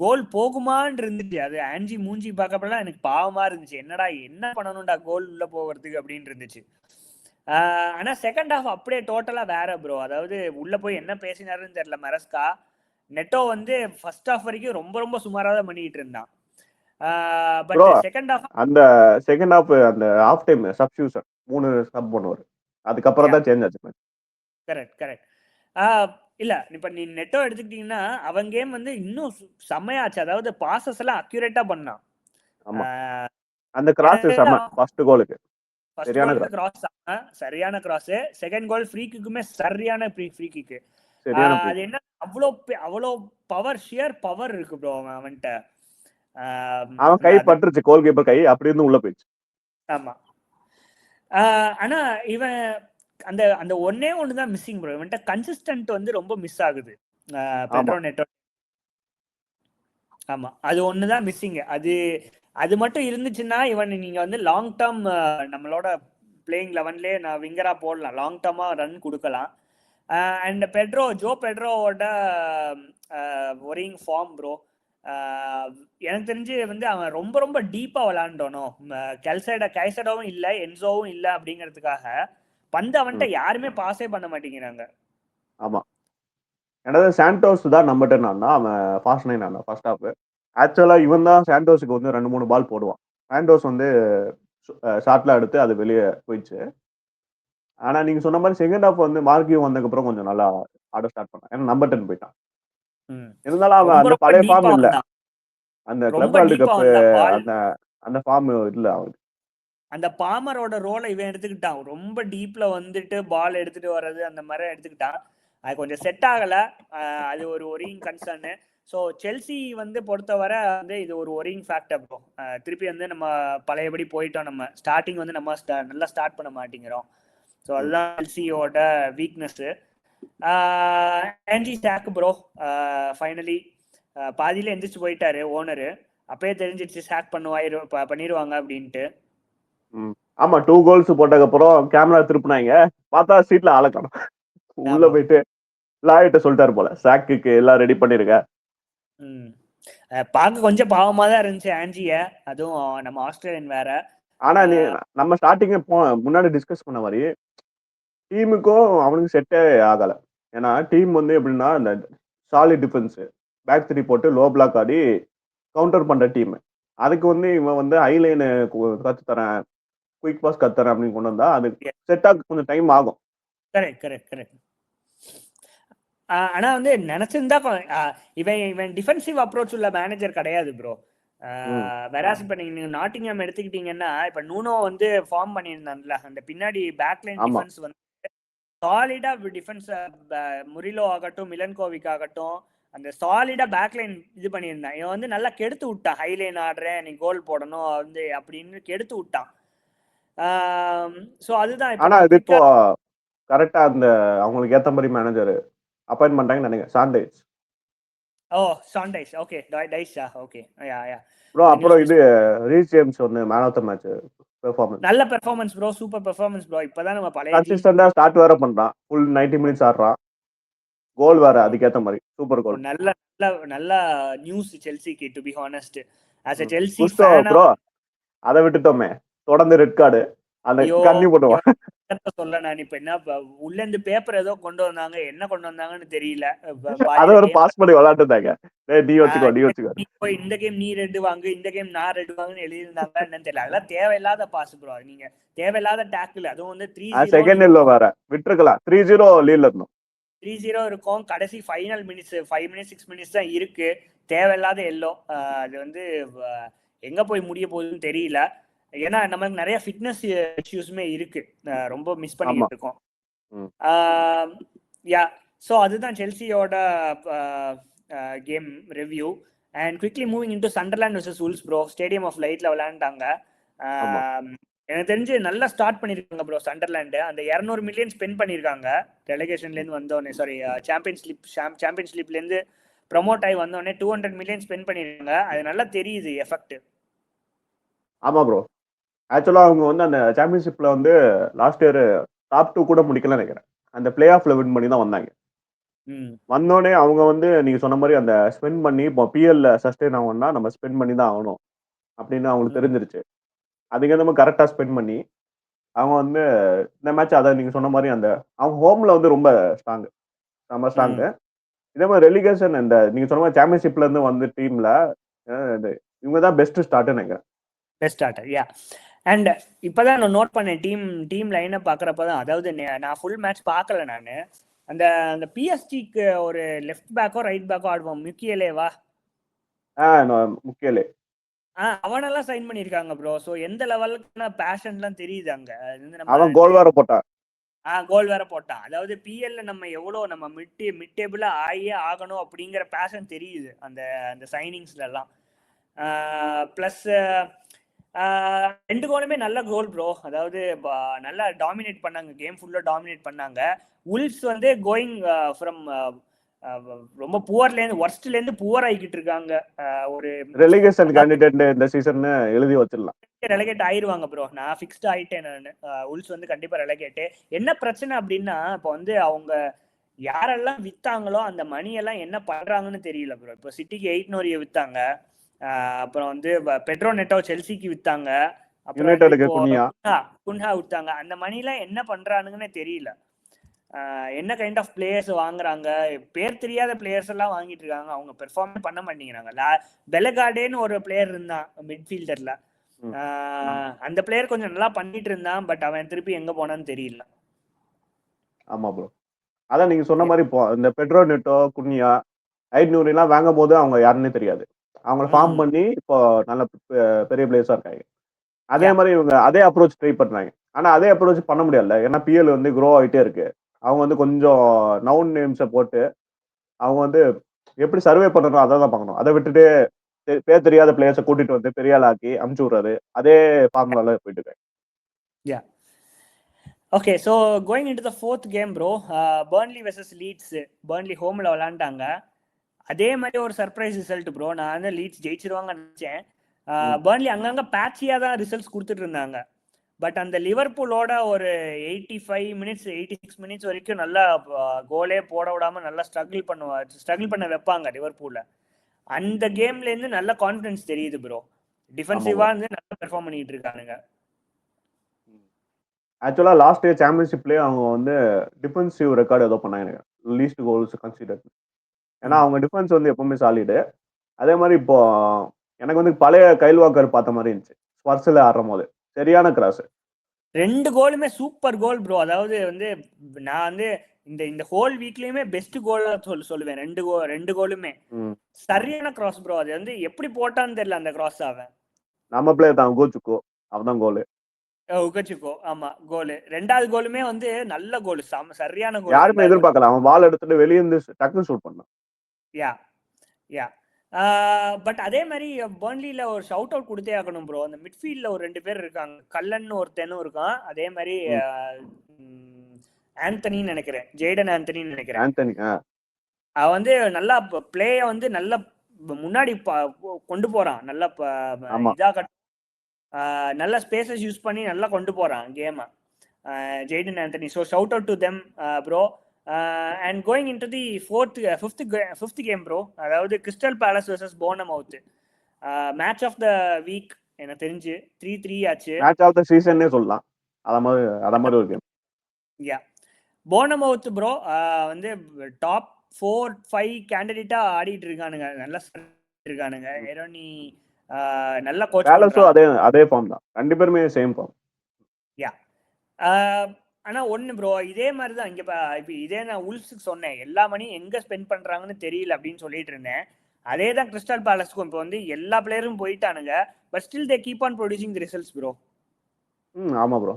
கோல் போகுமான்னு இருந்துச்சு. அது ஆன்ஜி மூஞ்சி பார்க்கப்பெல்லாம் எனக்கு பாவமா இருந்துச்சு. என்னடா என்ன பண்ணணும்டா கோல் உள்ள போகிறதுக்கு அப்படின்னு இருந்துச்சு. ஆனா செகண்ட் ஹாஃப் அப்படியே டோட்டலா வேற ப்ரோ. அதாவது உள்ள போய் என்ன பேசினாருன்னு தெரியல மரஸ்கா. நெட்டோ வந்து ஃபர்ஸ்ட் ஹாஃப் வரைக்கும் ரொம்ப ரொம்ப சுமாரா தான் பண்ணிட்டு இருந்தான். பட் செகண்ட் ஹாஃப் அந்த செகண்ட் ஹாஃப் அந்த ஹாஃப் டைம் சப்ஸ்டிடியூஷன் 3 சப் பண்ணுவாரு, அதுக்கப்புறம் தான் சேஞ்ச் ஆச்சு. கரெக்ட். இல்ல இப்ப நீ நெட்டோ எடுத்துக்கிட்டீங்கன்னா அவன் கேம் வந்து இன்னும் செம்மையாச்சு. அதாவது பாசஸ் எல்லாம் அக்யூரேட்டா பண்ணான். அந்த கிராஸ் செம்ம. ஃபர்ஸ்ட் கோலுக்கு சரியான கிராஸ், செகண்ட் கோல் ஃப்ரீ கிக்குமே சரியான ஃப்ரீ கிக். அது என்ன அவ்வளோ பவர், ஷியர் பவர் இருக்கு ப்ரோ அவன்கிட்ட. அவன் கை பட்டுருச்சு, கோல் கீப்பர் கை அப்படி இருந்து உள்ள போயிடுச்சு. ஆமா, ஆனா இவன் அந்த அந்த ஒன்னே ஒண்ணுதான் மிஸ்ஸிங் ப்ரோ. இவன்கிட்ட கன்சிஸ்டன்ட் வந்து ரொம்ப மிஸ் ஆகுது பெட்ரோ நெட்டோ. ஆமா, அது ஒண்ணுதான் மிஸ்ஸிங். அது மட்டும் இருந்துச்சுன்னா இவன் நீங்க வந்து லாங் டேர்ம் நம்மளோட பிளேயிங் 11லே நான் விங்கரா போடலாம், லாங் டேர்மா ரன் கொடுக்கலாம். அண்ட் ஜோ பெட்ரோவோட ஒரிங் ஃபார்ம் ப்ரோ. எனக்கு தெரிஞ்சு வந்து அவன் ரொம்ப ரொம்ப டீப்பா விளாண்டோனும். கைசடாவும் இல்ல, என்சோவும் இல்ல அப்படிங்கிறதுக்காக பந்து அவன்கிட்ட யாருமே பாஸே பண்ண மாட்டேங்கிறாங்க. ஆமா, எனது சாண்டோஸ் தான் நம்பர் 10 ஆனா அவன் ஃபாஸ்ட் 9 ஆனா ஃபர்ஸ்ட் ஹாஃப். ஆக்சுவலா இவன் தான் சாண்டோஸுக்கு வந்து 2-3 பால் போடுவான். சாண்டோஸ் வந்து ஷாட்ல எடுத்து அது வெளியே போயிடுச்சு. ஆனா நீங்க சொன்ன மாதிரி செகண்ட் ஹாஃப் வந்து மார்க்கியும் வந்ததுக்கு அப்புறம் கொஞ்சம் நல்லா ஆட ஸ்டார்ட் பண்ணான். ஏன்னா நம்பர் 10 போயிட்டான். இருந்தாலும் அவன் அந்த பழைய ஃபார்ம் இல்ல, அந்த கிளப் வேர்ல்டு கப் அந்த ஃபார்ம் இல்ல அவனுக்கு. அந்த பாமரோட ரோலை இவன் எடுத்துக்கிட்டான். ரொம்ப டீப்ல வந்துட்டு பால் எடுத்துட்டு வர்றது அந்த மாதிரி எடுத்துக்கிட்டான். அது கொஞ்சம் செட் ஆகல. அது ஒரு ஒரிங் கன்சர்னு. ஸோ செல்சி வந்து பொறுத்தவரை வந்து இது ஒரு ஒரிங் ஃபேக்டர் ப்ரோ. திருப்பி வந்து நம்ம பழையபடி போயிட்டோம். நம்ம ஸ்டார்டிங் வந்து நம்ம நல்லா ஸ்டார்ட் பண்ண மாட்டேங்கிறோம். ஸோ அதுதான் செல்சியோட weakness. Angie chalk bro finally பாதியில எந்திரிச்சு போயிட்டாரு ஓனரு. அப்பயே தெரிஞ்சிருச்சு சாக் பண்ணிடுவாங்க அப்படின்ட்டு. ஆமா, 2 கோல்ஸ் போட்டதுக்கு அப்புறம் கேமரா திருப்பினாங்க, பார்த்தா சீட்ல ஆள காணோம். உள்ள போயிட்டு லாயிட்ட சொல்லிட்டாரு போல, சாக்குக்கு எல்லாம் ரெடி பண்ணிருக்க. பார்க்க கொஞ்சம் பாவமா தான் இருந்துச்சு ஆன்ஜிய, அதுவும் நம்ம ஆஸ்திரேலியன் வேற. ஆனா நம்ம ஸ்டார்டிங் முன்னாடி டிஸ்கஸ் பண்ண மாதிரி டீமுக்கும் அவனுக்கு செட்டே ஆகல. ஏன்னா டீம் வந்து எப்படின்னா இந்த சாலிட் டிஃபென்ஸ், பேக் 3 போட்டு லோ பிளாக் ஆடி கவுண்டர் பண்ற டீம். அதுக்கு வந்து இவன் வந்து ஹைலைன் கத்து தரேன், குயிக் பாஸ் கத்துறேன் அப்படின்னு கொண்டு வந்தா அது செட் ஆக கொஞ்சம் டைம் ஆகும். கரெக்ட். ஆனா வந்து நினைச்சிருந்தா இவன் டிஃபென்சிவ் அப்ரோச் உள்ள மேனேஜர் கிடையாது ப்ரோ. வெராஸ் இப்ப நீங்க நாட்டிங்ஹாம் எடுத்துக்கிட்டீங்கன்னா இப்ப நூனோ வந்து ஃபார்ம் பண்ணியிருந்தான்ல, அந்த பின்னாடி பேக்லைன் டிஃபென்ஸ் வந்து சாலிடா டிஃபென்ஸ், முரிலோ ஆகட்டும் மிலன்கோவிக் ஆகட்டும் அந்த சாலிடா பேக்லைன் இது பண்ணியிருந்தான். இவன் வந்து நல்லா கெடுத்து விட்டான். ஹைலைன் ஆடுறேன் நீ கோல் போடணும் வந்து அப்படின்னு கெடுத்து விட்டான். ஸோ அதுதான். ஆனா இது இப்போ கரெக்டா அந்த அவங்களுக்கு ஏத்த மாதிரி மேனேஜர் அப்பாயின்ட் பண்றாங்கன்னு நினைக்கிறேன். சாண்டைஸ். சாண்டைஸ் ஓகே, டைஸா ஓகே. ப்ரோ அப்புறம் இது ரீஸ் ஜேம்ஸ் வந்து man of the match performance. நல்ல performance bro, super performance bro. இப்பதான் நம்ம பழைய டீம் கன்சிஸ்டண்டா ஸ்டார்ட் வேற பண்றான். ஃபுல் 90 மினிட்ஸ் ஆடுறான். கோல் வேற அதுக்கேத்த மாதிரி சூப்பர் கோல். நல்ல நல்ல நல்ல நியூஸ் செல்சிக்கு, to be honest. As a Chelsea Gusto ஃபேனா ப்ரோ, அதை விட்டுட்டோமே, தொடர்ந்து ரெட் கார்டு அந்த ஐயோ கண்ணி போடுவான். சொல்ல நான் இப்ப என்ன உள்ள இருந்து பேப்பர் ஏதோ கொண்டு வந்தாங்க, என்ன கொண்டு வந்தாங்கன்னு தெரியல. அதை ஒரு பாஸ் பண்ணி விளையாட்டுதாங்க. நீ வச்சுக்கோ. இந்த கேம் நீ ரெட் வாங்கு, இந்த கேம் நான் ரெட் வாங்குன்னு எழுதிருந்தாங்க, என்னன்னு தெரியல. அதெல்லாம் தேவையில்லாத பாஸ் ப்ரோ. நீங்க தேவையில்லாத டேக்கிள், அதுவும் வந்து 3-0 செகண்ட் எல்லோ வேற விட்டுருக்கலாம். 3-0 லீட்ல இருந்தோம். 3-0 இருக்கும். கடைசி ஃபைனல் மினிட்ஸ் 5 மினிட்ஸ் 6 மினிட்ஸ் தான் இருக்கு. தேவையில்லாத எல்லோ. அது வந்து எங்க போய் முடிய போகுதுன்னு தெரியல. ஏன்னா நமக்கு நிறைய ஃபிட்னஸ் இஷ்யூஸுமே இருக்கு. ரொம்ப மிஸ் பண்ணிட்டு இருக்கோம். யா, ஸோ அதுதான் செல்சியோட game review. And quickly moving into Sunderland versus Wolves bro. Stadium of லைட்ல விளையாண்டாங்க. எனக்கு தெரிஞ்சு நல்லா ஸ்டார்ட் பண்ணிருக்காங்க ப்ரோ சண்டர்லாண்டு. அந்த 200 மில்லியன் ஸ்பெண்ட் பண்ணிருக்காங்க ரெலகேஷன்லேருந்து வந்தோடனே. சாரி, சாம்பியன்ஸ்லீப்லேருந்து ப்ரமோட் ஆகி வந்தோடனே 200 மில்லியன் ஸ்பெண்ட் பண்ணிருக்காங்க. அது நல்லா தெரியுது எஃபெக்ட். ஆமா ப்ரோ, ஆக்சுவலா அவங்க வந்து அந்த சாம்பியன்ஷிப்ல வந்து லாஸ்ட் இயர் டாப் 2 கூட முடிக்கல நினைக்கிறேன். அந்த பிளே ஆஃப்ல வின் பண்ணி தான் வந்தாங்க. வந்தோடனே அவங்க வந்து நீங்க சொன்ன மாதிரி அந்த ஸ்பெண்ட் பண்ணி இப்போ பிஎல்ல சஸ்டெயின் ஆகணும்னா நம்ம ஸ்பெண்ட் பண்ணி தான் ஆகணும் அப்படின்னு அவங்களுக்கு தெரிஞ்சிருச்சு. அதுக்கு நம்ம கரெக்டா ஸ்பெண்ட் பண்ணி அவங்க வந்து இந்த மேட்ச், அதை நீங்க சொன்ன மாதிரி அந்த அவங்க ஹோம்ல வந்து ரொம்ப ஸ்ட்ராங், நம்ம ஸ்ட்ராங்கு. இதே மாதிரி ரெலிகேஷன் இந்த நீங்க சொன்ன மாதிரி சாம்பியன்ஷிப்ல இருந்து வந்து டீம்ல இவங்க தான் பெஸ்ட் ஸ்டார்ட்னு நினைக்கிறேன். Best starter, yeah. அண்ட் இப்போதான் நான் நோட் பண்ணேன் டீம் லைனை பார்க்குறப்ப தான். அதாவது நான் ஃபுல் மேட்ச் பார்க்கல நான். அந்த பிஎஸ்டிக்கு ஒரு லெஃப்ட் பேக்கோ ரைட் பேக்கோ ஆடுவோம், முக்கியலேவா? முக்கியலே அவனெல்லாம் சைன் பண்ணிருக்காங்க ப்ரோ. ஸோ எந்த லெவலுக்கான பேஷன்லாம் தெரியுது அங்க. அவன் கோல் வேற போட்டான். கோல் வேற போட்டான். அதாவது பிஎல்ல நம்ம எவ்வளோ நம்ம மிட் டேபிள் ஆகணும் அப்படிங்கிற பேஷன் தெரியுது அந்த சைனிங்ஸ்ல எல்லாம். பிளஸ் 2 கோலுமே நல்ல கோல் ப்ரோ. அதாவது நல்லா டாமினேட் பண்ணாங்க, கேம் ஃபுல்லா டாமினேட் பண்ணாங்க. உல்ஸ் வந்து கோயிங் ஃப்ரம் ரொம்ப புவர்லேருந்து ஒர்ஸ்ட்லேருந்து புவர் ஆகிக்கிட்டு இருக்காங்க. ஒரு ரெலிகேஷன் கேண்டிடேட் இந்த சீசன் எழுதி வச்சிடலாம். ரெலகேட் ஆயிருவாங்க ப்ரோ. நான் ஃபிக்ஸ்ட் ஆயிட்டேன் நான். உல்ஸ் வந்து கண்டிப்பா ரெலகேட். என்ன பிரச்சனை அப்படின்னா, இப்போ வந்து அவங்க யாரெல்லாம் வித்தாங்களோ அந்த மணி எல்லாம் என்ன பண்றாங்கன்னு தெரியல ப்ரோ. இப்போ சிட்டிக்கு 8 நோரிய வித்தாங்க. அப்புறம் வந்து பெட்ரோ நெட்டோ செல்சிக்கு வித்தாங்க. அப்புறம் குன்ஹா வித்தாங்க. அந்த மணிலாம் என்ன பண்றானுங்கன்னு தெரியல. என்ன கைண்ட் ஆஃப் பிளேயர்ஸ் வாங்குறாங்க, பேர் தெரியாத பிளேயர்ஸ் எல்லாம் வாங்கிட்டு இருக்காங்க. அவங்க பெர்ஃபார்ம் பண்ண மாட்டேங்கிறாங்க. பெலகார்டேன்னு ஒரு பிளேயர் இருந்தான் மிட்ஃபீல்டர்ல. அந்த பிளேயர் கொஞ்சம் நல்லா பண்ணிட்டு இருந்தான். பட் அவன் திருப்பி எங்க போனான்னு தெரியல. ஆமா ப்ரோ, அதான் நீங்க சொன்ன மாதிரி இப்போ இந்த பெட்ரோ நெட்டோ குன்யா ஐநூறு எல்லாம் வாங்கும் போது அவங்க யாருன்னே தெரியாது. அவங்கள ஃபார்ம் பண்ணி இப்போ நல்ல பெரிய பிளேயர்ஸா இருக்காங்க. அதே மாதிரி இவங்க அதே அப்ரோச் ட்ரை பண்றாங்க. ஆனா அதே அப்ரோச் பண்ண முடியல. ஏன்னா பிஎல் வந்து க்ரோ ஆகிட்டே இருக்கு. அவங்க வந்து கொஞ்சம் நவுன் நேம்ஸை போட்டு அவங்க வந்து எப்படி சர்வே பண்ணணும் அதை தான் பார்க்கணும். அதை விட்டுட்டு பேர் தெரியாத பிளேயர்ஸை கூட்டிட்டு வந்து பெரிய ஆளாக்கி அமுச்சு விடுறாரு. அதே ஃபார்முலால போயிட்டு இருக்கேன். Okay, so going into the 4th game bro. Burnley versus Leeds. Burnley ஹோம்ல விளையாண்டாங்க. அதே மாதிரி ஒரு சர்ப்ரைஸ் ரிசல்ட் ப்ரோ. நான் வந்து லீட்ஸ் ஜெயிச்சிருவாங்கன்னு நினைச்சேன். பர்ன்லி அங்கங்க பேட்சியா தான் ரிசல்ட்ஸ் கொடுத்துட்டு இருந்தாங்க. பட் அந்த லிவர்பூலோட ஒரு 85 மினிட்ஸ் 86 மினிட்ஸ் வரைக்கும் நல்லா கோலே போட விடாம நல்லா ஸ்ட்ரகிள் பண்ண வைப்பாங்க லிவர்பூல. அந்த கேம்ல இருந்து நல்ல கான்ஃபிடன்ஸ் தெரியுது ப்ரோ. டிஃபென்சிவா இருந்து நல்லா பெர்ஃபார்ம் பண்ணிட்டு இருக்கானுங்க. ஆக்சுவலா லாஸ்ட் இயர் சாம்பியன்ஷிப்லயே அவங்க வந்து டிஃபென்சிவ் ரெக்கார்டு ஏதோ பண்ணாங்க, லீஸ்ட் கோல்ஸ் கன்சிடர். ஏன்னா அவங்க டிஃபென்ஸ் வந்து எப்பவுமே சாலிடு. அதே மாதிரி இப்போ எனக்கு வந்து பழைய கைல் வாக்கர் பார்த்த மாதிரி இருந்துச்சு ஸ்பர்ஸ்ல ஆடுற போது. சரியான கிராஸ். 2 கோலுமே சூப்பர் கோல் ப்ரோ. அதாவது வந்து நான் வந்து இந்த ஹோல் வீக்லயுமே பெஸ்ட் கோலா சொல்லுவேன். 2 கோலுமே சரியான கிராஸ் ப்ரோ. அது வந்து எப்படி போட்டான்னு தெரியல அந்த கிராஸ். அவன் நம்ம பிளேயர் தான் கோச்சுக்கோ, அவதான் கோலு. உகச்சுக்கோ, ஆமா கோலு. 2வது கோலுமே வந்து நல்ல கோல், சரியான கோல். யாருமே எதிர்பார்க்கல. அவன் பால் எடுத்துட்டு வெளியே இருந்து டக்குன்னு ஷூட் பண்ணான். யா பட் அதே மாதிரி பர்ன்லில ஒரு ஷவுட் அவுட் கொடுத்தே ஆகணும் ப்ரோ. அந்த மிட்ஃபீல்ட்ல ஒரு 2 பேர் இருக்காங்க. கல்லன் ஒருத்தனும் இருக்கான். அதே மாதிரி ஆந்தனின்னு நினைக்கிறேன், ஜேடன் ஆந்தனின்னு நினைக்கிறேன். அவன் வந்து நல்லா பிளேய வந்து நல்லா முன்னாடி கொண்டு போறான். நல்லா இதா நல்ல ஸ்பேசஸ் யூஸ் பண்ணி நல்லா கொண்டு போறான் கேமை Jaydon Anthony. So shout out to them bro. And going in to the fifth game bro, அதாவது Crystal Palace versus Bournemouth. Match of the week எனக்கு தெரிஞ்சு 3-3 ஆச்சு. மேட்ச் ஆஃப் த சீசன்னே சொல்லலாம். அத மாதிரி ஒரு கேம். யா, போர்னமவுத் ப்ரோ வந்து டாப் 4-5 கேண்டிடேட்டா ஆடிட்டு இருக்கானுங்க, நல்லா இருக்கானுங்க. எரோனி நல்ல கோச் பண்றான். அதே ஃபார்ம் தான், ரெண்டு பேருமே சேம் ஃபார்ம். யா, ஆனா ஒண்ணு ப்ரோ, இதே மாதிரி தான் இங்க இப்போ இதே நான் உல்ஃப்ஸ்க்கு சொன்னேன், எல்லா மணியும் எங்க ஸ்பெண்ட் பண்றாங்கன்னு தெரியல அப்படின்னு சொல்லிட்டு இருந்தேன். அதே தான் கிறிஸ்டல் பேலஸ்க்கும் இப்போ வந்து எல்லா பிளேயரும் போயிட்டானுங்க, but still they keep on producing the results bro. ஆமா ப்ரோ,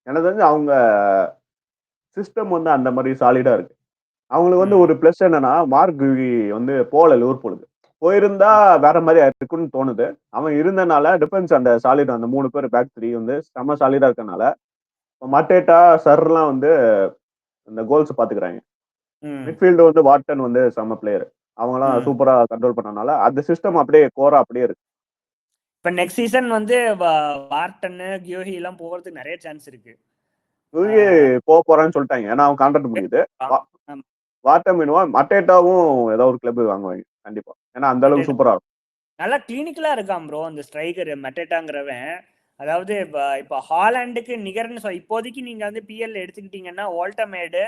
எனக்கு தெரிஞ்சு அவங்க சிஸ்டம் வந்து அந்த மாதிரி சாலிடா இருக்கு. அவங்களுக்கு வந்து ஒரு பிளஸ் என்னன்னா, மார்க் குவி வந்து போல லிவர்பூலுக்கு போயிருந்தா வேற மாதிரி இருக்குன்னு தோணுது. அவன் இருந்தனால டிஃபென்ஸ் அந்த சாலிட், அந்த 3 பேர் பேக் 3 வந்து செம்ம சாலிடா இருக்கனால மட்டேட்டா சர்லாம் வந்து இந்த கோல்ஸ் பாத்துக்கிறாங்க. மிட்ஃபீல்டு வந்து வாட்டன் வந்து செம்ம பிளேயர், அவங்கலாம் சூப்பரா கண்ட்ரோல் பண்ணனால அந்த சிஸ்டம் அப்படியே கோரா அப்படியே இருக்கு. இப்ப நெக்ஸ்ட் சீசன் வந்து வார்டன் கியோஹி எல்லாம் போறதுக்கு நிறைய சான்ஸ் இருக்கு. போறான்னு சொல்லிட்டாங்க, ஏன்னா அவன் கான்ட்ராக்ட் முடியுது. வாட்டன் மீனுவா மட்டேட்டாவும் ஏதோ ஒரு கிளப் வாங்குவாங்க கண்டிப்பா, ஏன்னா அந்த அளவுக்கு சூப்பரா இருக்கும். நல்லா கிளினிக்கலா இருக்கான் ப்ரோ அந்த ஸ்ட்ரைக்கர் மட்டேட்டாங்கிறவன். அதாவது இப்போ ஹாலாண்டுக்கு நிகர்னு இப்போதைக்கு நீங்க வந்து பிஎல் எடுத்துக்கிட்டீங்கன்னா வால்டமேடு,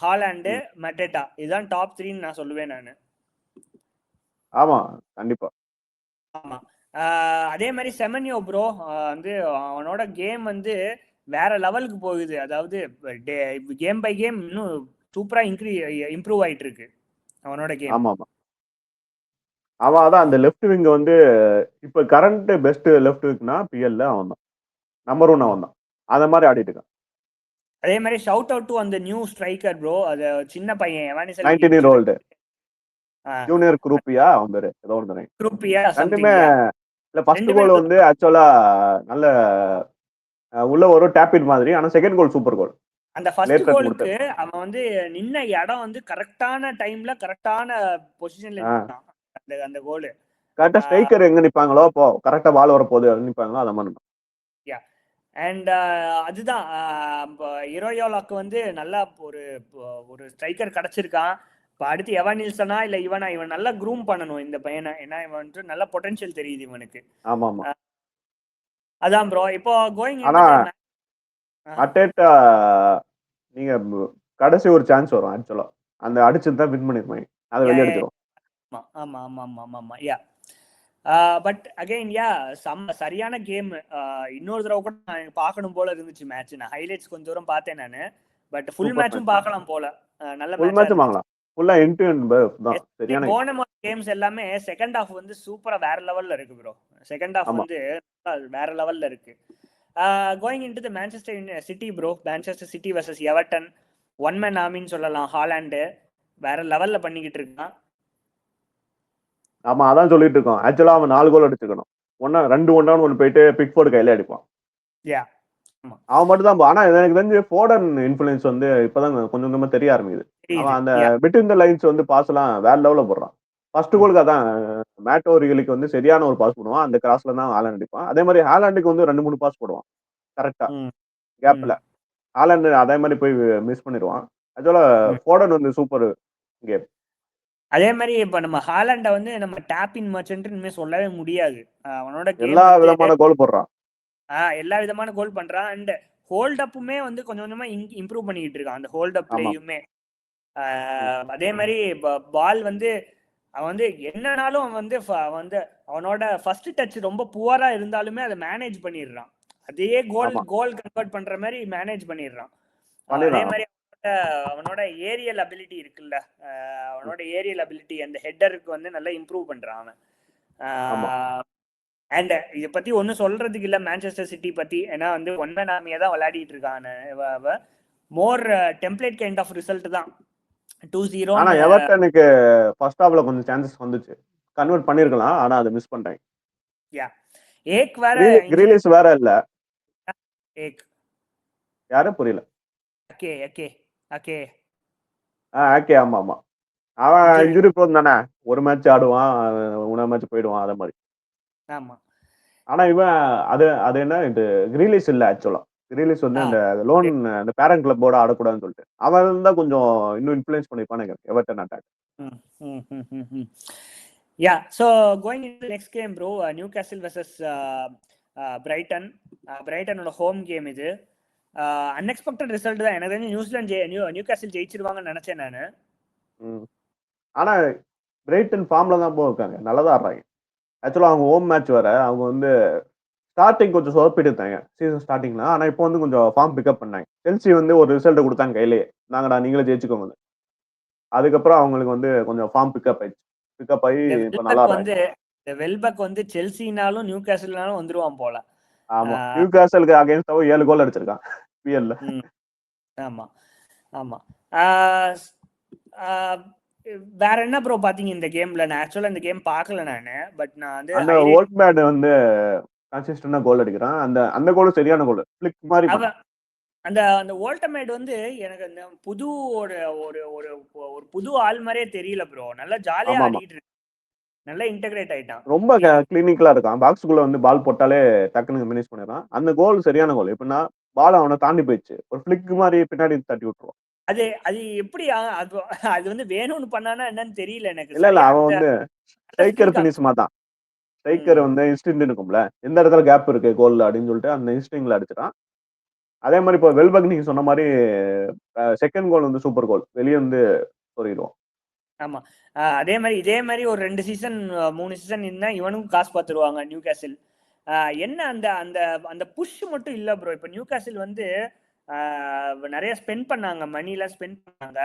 ஹாலாண்டு, மட்டேட்டா, இதுதான் டாப் 3ன்னு நான் சொல்லுவேன் நானு. ஆமா கண்டிப்பா. ஆமா, அதே மாதிரி செமன்யோ ப்ரோ வந்து அவனோட கேம் வந்து வேற லெவலுக்கு போகுது. அதாவது கேம் பை கேம் இன்னும் சூப்பரா இம்ப்ரூவ் ஆயிட்டு இருக்கு அவனோட கேம். ஆமா ஆமா, அவன் அதான் அந்த லெஃப்ட் விங் வந்து இப்ப கரண்ட் பெஸ்ட் லெஃப்ட் விங்னா பிஎல்ல அவன் தான் நம்பர் 1, அவன் தான் அந்த மாதிரி ஆடிட்டு இருக்கான். அதே மாதிரி ஷவுட் அவுட் டு அந்த நியூ ஸ்ட்ரைக்கர் ப்ரோ, அது சின்ன பையன் 19 year old ஜூனியர் குரூப்பியா அவன் பேரு, ஏதோ ஒன்று குரூப்பியா ரெண்டுமே இல்ல. ஃபர்ஸ்ட் கோல் வந்து ஆக்சுவலா நல்ல உள்ள ஒரு டேப்பின் மாதிரி, ஆனா செகண்ட் கோல் சூப்பர் கோல். அந்த ஃபர்ஸ்ட் கோலுக்கு அவன் வந்து நின்ன இடம் வந்து கரெக்டான டைம்ல கரெக்டான பொசிஷன்ல நின்னான். அந்த கோல் கரெக்டா ஸ்ட்ரைக்கர் எங்க நிப்பாங்களோ அப்போ கரெக்டா பால் வர போகுது நிப்பாங்களோ அத மாதிரி. யா, அண்ட் அதுதான் இரோயோலாக்கு வந்து நல்லா ஒரு ஸ்ட்ரைக்கர் கிடைச்சிருக்கான். இப்போ அடுத்து எவன் நில்சனா இல்ல இவன் நல்லா க்ரூம் பண்ணணும் இந்த பையனை, ஏன்னா இவன் வந்து நல்ல பொட்டன்ஷியல் தெரியுது இவனுக்கு. ஆமா ஆமா, அதான் ப்ரோ. இப்போ கோயிங் ஆனா அட்டேட்டா நீங்க கடைசி ஒரு சான்ஸ் வரும் ஆக்சுவலா, அந்த அடிச்சுதான் வின் பண்ணிருப்பாங்க, அதை வெளிய எடுத்துரும். ஆமா ஆமா ஆமா ஆமா ஆமா, யா. பட் அகைன் யா, சரியான கேம். இன்னொரு தடவை கூட நான் பார்க்கணும் போல இருந்துச்சு மேட்ச். நான் ஹைலைட்ஸ் கொஞ்சம் தூரம் பார்த்தேன் நானு, பட் ஃபுல் மேட்சும் பார்க்கலாம் போல. நல்ல மேட்ச் பார்க்கலாம், ஃபுல்லா எண்ட் டு எண்ட் தான். சரியான போனமவுத் கேம்ஸ் எல்லாமே செகண்ட் ஹாஃப் வந்து சூப்பரா வேற லெவல்ல இருக்கு ப்ரோ. செகண்ட் ஹாஃப் வந்து வேற லெவல்ல இருக்கு. Going into the Manchester City bro, Manchester City versus Everton, one man ஆர்மின்னு சொல்லலாம். ஹாலாண்டு வேற லெவல்ல பண்ணிக்கிட்டு இருக்கான். ஆமா, அதான் சொல்லிட்டு இருக்கோம். ஆக்சுவலா அவன் 4 கோல் அடிச்சுக்கணும், 2-1 போயிட்டு பிக்ஃபோர்டு கையில அடிப்பான். அவன் மட்டும் தான். ஆனா எனக்கு தெரிஞ்சு ஃபோர்டன் இன்ஃபுளுன்ஸ் வந்து இப்பதான் கொஞ்சம் கொஞ்சமா தெரிய ஆரம்பிக்குது. அவன் அந்த பிட்வீன் தி லைன்ஸ் வந்து பாஸ் எல்லாம் வேற லெவல்ல போடுறான். ஃபர்ஸ்ட் கோலுக்கு அதான் மேட்டோ ரிகலுக்கு வந்து சரியான ஒரு பாஸ் போடுவான், அந்த கிராஸ்ல தான் ஹாலாண்ட் அடிப்பான். அதே மாதிரி ஹாலாண்டுக்கு வந்து 2-3 பாஸ் போடுவான் கரெக்டா கேப்ல. ஹாலாண்ட் அதே மாதிரி போய் மிஸ் பண்ணிடுவான். ஆக்சுவலா ஃபோர்டன் வந்து சூப்பர் கேம். அதே மாதிரி இப்ப நம்ம ஹாலாண்ட வந்து நம்ம டேப்பின் மர்ச்சன்ட்னு சொல்லவே முடியாது. அவனோட எல்லா விதமான கோல் போடுறான். எல்லா விதமான கோல் பண்றான். அண்ட் ஹோல்ட் அப்புமே வந்து கொஞ்சம் கொஞ்சமா இம்ப்ரூவ் பண்ணிக்கிட்டு இருக்கான், அந்த ஹோல்ட் அப் பிளேயுமே. அதே மாதிரி பால் வந்து அவன் வந்து என்னன்னாலும் அவன் வந்து அவனோட ஃபர்ஸ்ட் டச் ரொம்ப புவரா இருந்தாலுமே அதை மேனேஜ் பண்ணிடுறான். அதே கோல் கன்வெர்ட் பண்ற மாதிரி மேனேஜ் பண்ணிடுறான். அதே மாதிரி அவனோட ஏரியல் அபிலிட்டி இருக்குல்ல, அவனோட ஏரியல் அபிலிட்டி அந்த ஹெட்டருக்கு வந்து நல்லா இம்ப்ரூவ் பண்றான் அவன். அண்ட் இதை பத்தி ஒன்னும் சொல்றதுக்கு இல்ல மான்செஸ்டர் சிட்டி பத்தி, ஏன்னா வந்து ஒன் மேன் ஆர்மியா தான் விளையாடிட்டு இருக்கான். மோர் டெம்ப்ளேட் கைண்ட் ஆஃப் ரிசல்ட் தான் 2-0. ஆனா எவர்டனுக்கு ஃபர்ஸ்ட் ஹாஃப்ல கொஞ்சம் சான்சஸ் வந்துச்சு, கன்வெர்ட் பண்ணிருக்கலாம், ஆனா அதை மிஸ் பண்ணிட்டாங்க. யா, ஏக் வேற கிரீலிஷ் வேற இல்ல. ஏக் யாரு புரியல? ஓகே ஓகே ஓகே ஓகே, ஆமா ஆமா, அவன் இன்ஜுரி ப்ரோன் தானே, ஒரு மேட்ச் ஆடுவான், 3 மேட்ச் போயிடுவான், அத மாதிரி. ஆமா, ஆனா இவன் அது அது என்ன இது கிரீலிஷ் இல்ல ஆக்சுவலா. கிரீலிஷ் வந்து ஆ அந்த லோன் அந்த பேரண்ட் கிளப்போட ஆடக்கூடாதுன்னு சொல்லிட்டு. அவன் தான் கொஞ்சம் இன்னும் இன்ஃப்ளூயன்ஸ் பண்ணிருப்பான்னு நினைக்கிறேன். Everton attack. ம், ம், ம், ம், ம். Yeah, so going into the next game, bro, Newcastle versus Brighton. Brightonோட ஹோம் கேம் இது. அன்எக்ஸ்பெக்டட் ரிசல்ட் தான். எனக்கு தெரிஞ்சு நியூகாசில் ஜெயிச்சிருவாங்கன்னு நினைச்சேன் நானு. ஆனா பிரைட்டன் ஃபார்ம்ல தான் இருக்காங்க. நல்லா தான் ஆடுறாங்க. ஆக்சுவலா அவங்க ஹோம் மேட்ச் வேற. அவங்க வந்து ஸ்டார்டிங் கொஞ்சம் சொதப்பிட்டு இருந்தாங்க சீசன் ஸ்டார்டிங்ல. ஆனா இப்போ வந்து கொஞ்சம் ஃபார்ம் பிக்கப் பண்ணாங்க. செல்சி வந்து ஒரு ரிசல்ட் கொடுத்தாங்க கையிலேயே. நாங்கடா நீங்களே ஜெயிச்சுக்கோங்க. அதுக்கப்புறம் அவங்களுக்கு வந்து கொஞ்சம் ஃபார்ம் பிக்கப் ஆயிடுச்சு. பிக்கப் ஆகி இப்போ நல்லா ஆடுறாங்க. இந்த வெல்பக் வந்து செல்சினாலும் நியூகாசில்னாலும் வந்துருவான் போல. ஆமா, நியூகாசலுக்கு அகைன்ஸ்டாவும் 7 கோல் அடிச்சிருக்கான் பிஎல்ல. ஆமா ஆமா. வேற என்ன ப்ரோ பாத்தீங்க இந்த கேம்ல? நான் ஆக்சுவலா இந்த கேம் பார்க்கல நானு. பட் நான் வந்து அந்த ஓல்ட்மேன் வந்து கன்சிஸ்டன்டா கோல் அடிக்கிறான். அந்த அந்த கோல் சரியான கோல். ஃபிளிக் மாதிரி பண்ணான். அந்த அந்த வோல்டமேட் வந்து எனக்கு அந்த புது ஒரு ஒரு ஒரு ஒரு புது ஆள் மாதிரியே தெரியல ப்ரோ. நல்லா ஜாலியா ஆடிட்டு இருக்கு. நல்லா இன்டகிரேட் ஆயிட்டான். ரொம்ப கிளினிக்கலா இருக்கான். பாக்ஸ்க்குள்ள வந்து பால் போட்டாலே டக்குனு ஃபினிஷ் பண்ணிடுறான். அந்த கோல் சரியான கோல். எப்படின்னா பால் அவனை தாண்டி போயிடுச்சு. ஒரு ஃபிளிக் மாதிரி பின்னாடி தட்டி விட்டுருவான். அது அது எப்படி அது அது வந்து வேணும்னு பண்ணானா என்னன்னு தெரியல எனக்கு. இல்ல அவன் வந்து ஸ்ட்ரைக்கர் ஃபினிஷ் மாட்டான். ஸ்ட்ரைக்கர் வந்து இன்ஸ்டிங்க்ட் இருக்கும்ல. எந்த இடத்துல கேப் இருக்கு கோல்ல அப்படின்னு சொல்லிட்டு அந்த இன்ஸ்டிங்க்ட்ல அடிச்சிட்டான். அதே மாதிரி இப்போ வெல்பக் நீங்க சொன்ன மாதிரி செகண்ட் கோல் வந்து சூப்பர் கோல். வெளியே வந்து சொல்லிடுவோம். ஆமா, அதே மாதிரி இதே மாதிரி ஒரு 2 சீசன் 3 சீசன் இருந்தா இவனுக்கும் காசு பார்த்துருவாங்க நியூகாசில். என்ன அந்த அந்த அந்த புஷ் மட்டும் இல்ல ப்ரோ. இப்போ நியூகாசில் வந்து நிறைய ஸ்பெண்ட் பண்ணாங்க, மணிலாம் ஸ்பெண்ட் பண்ணாங்க.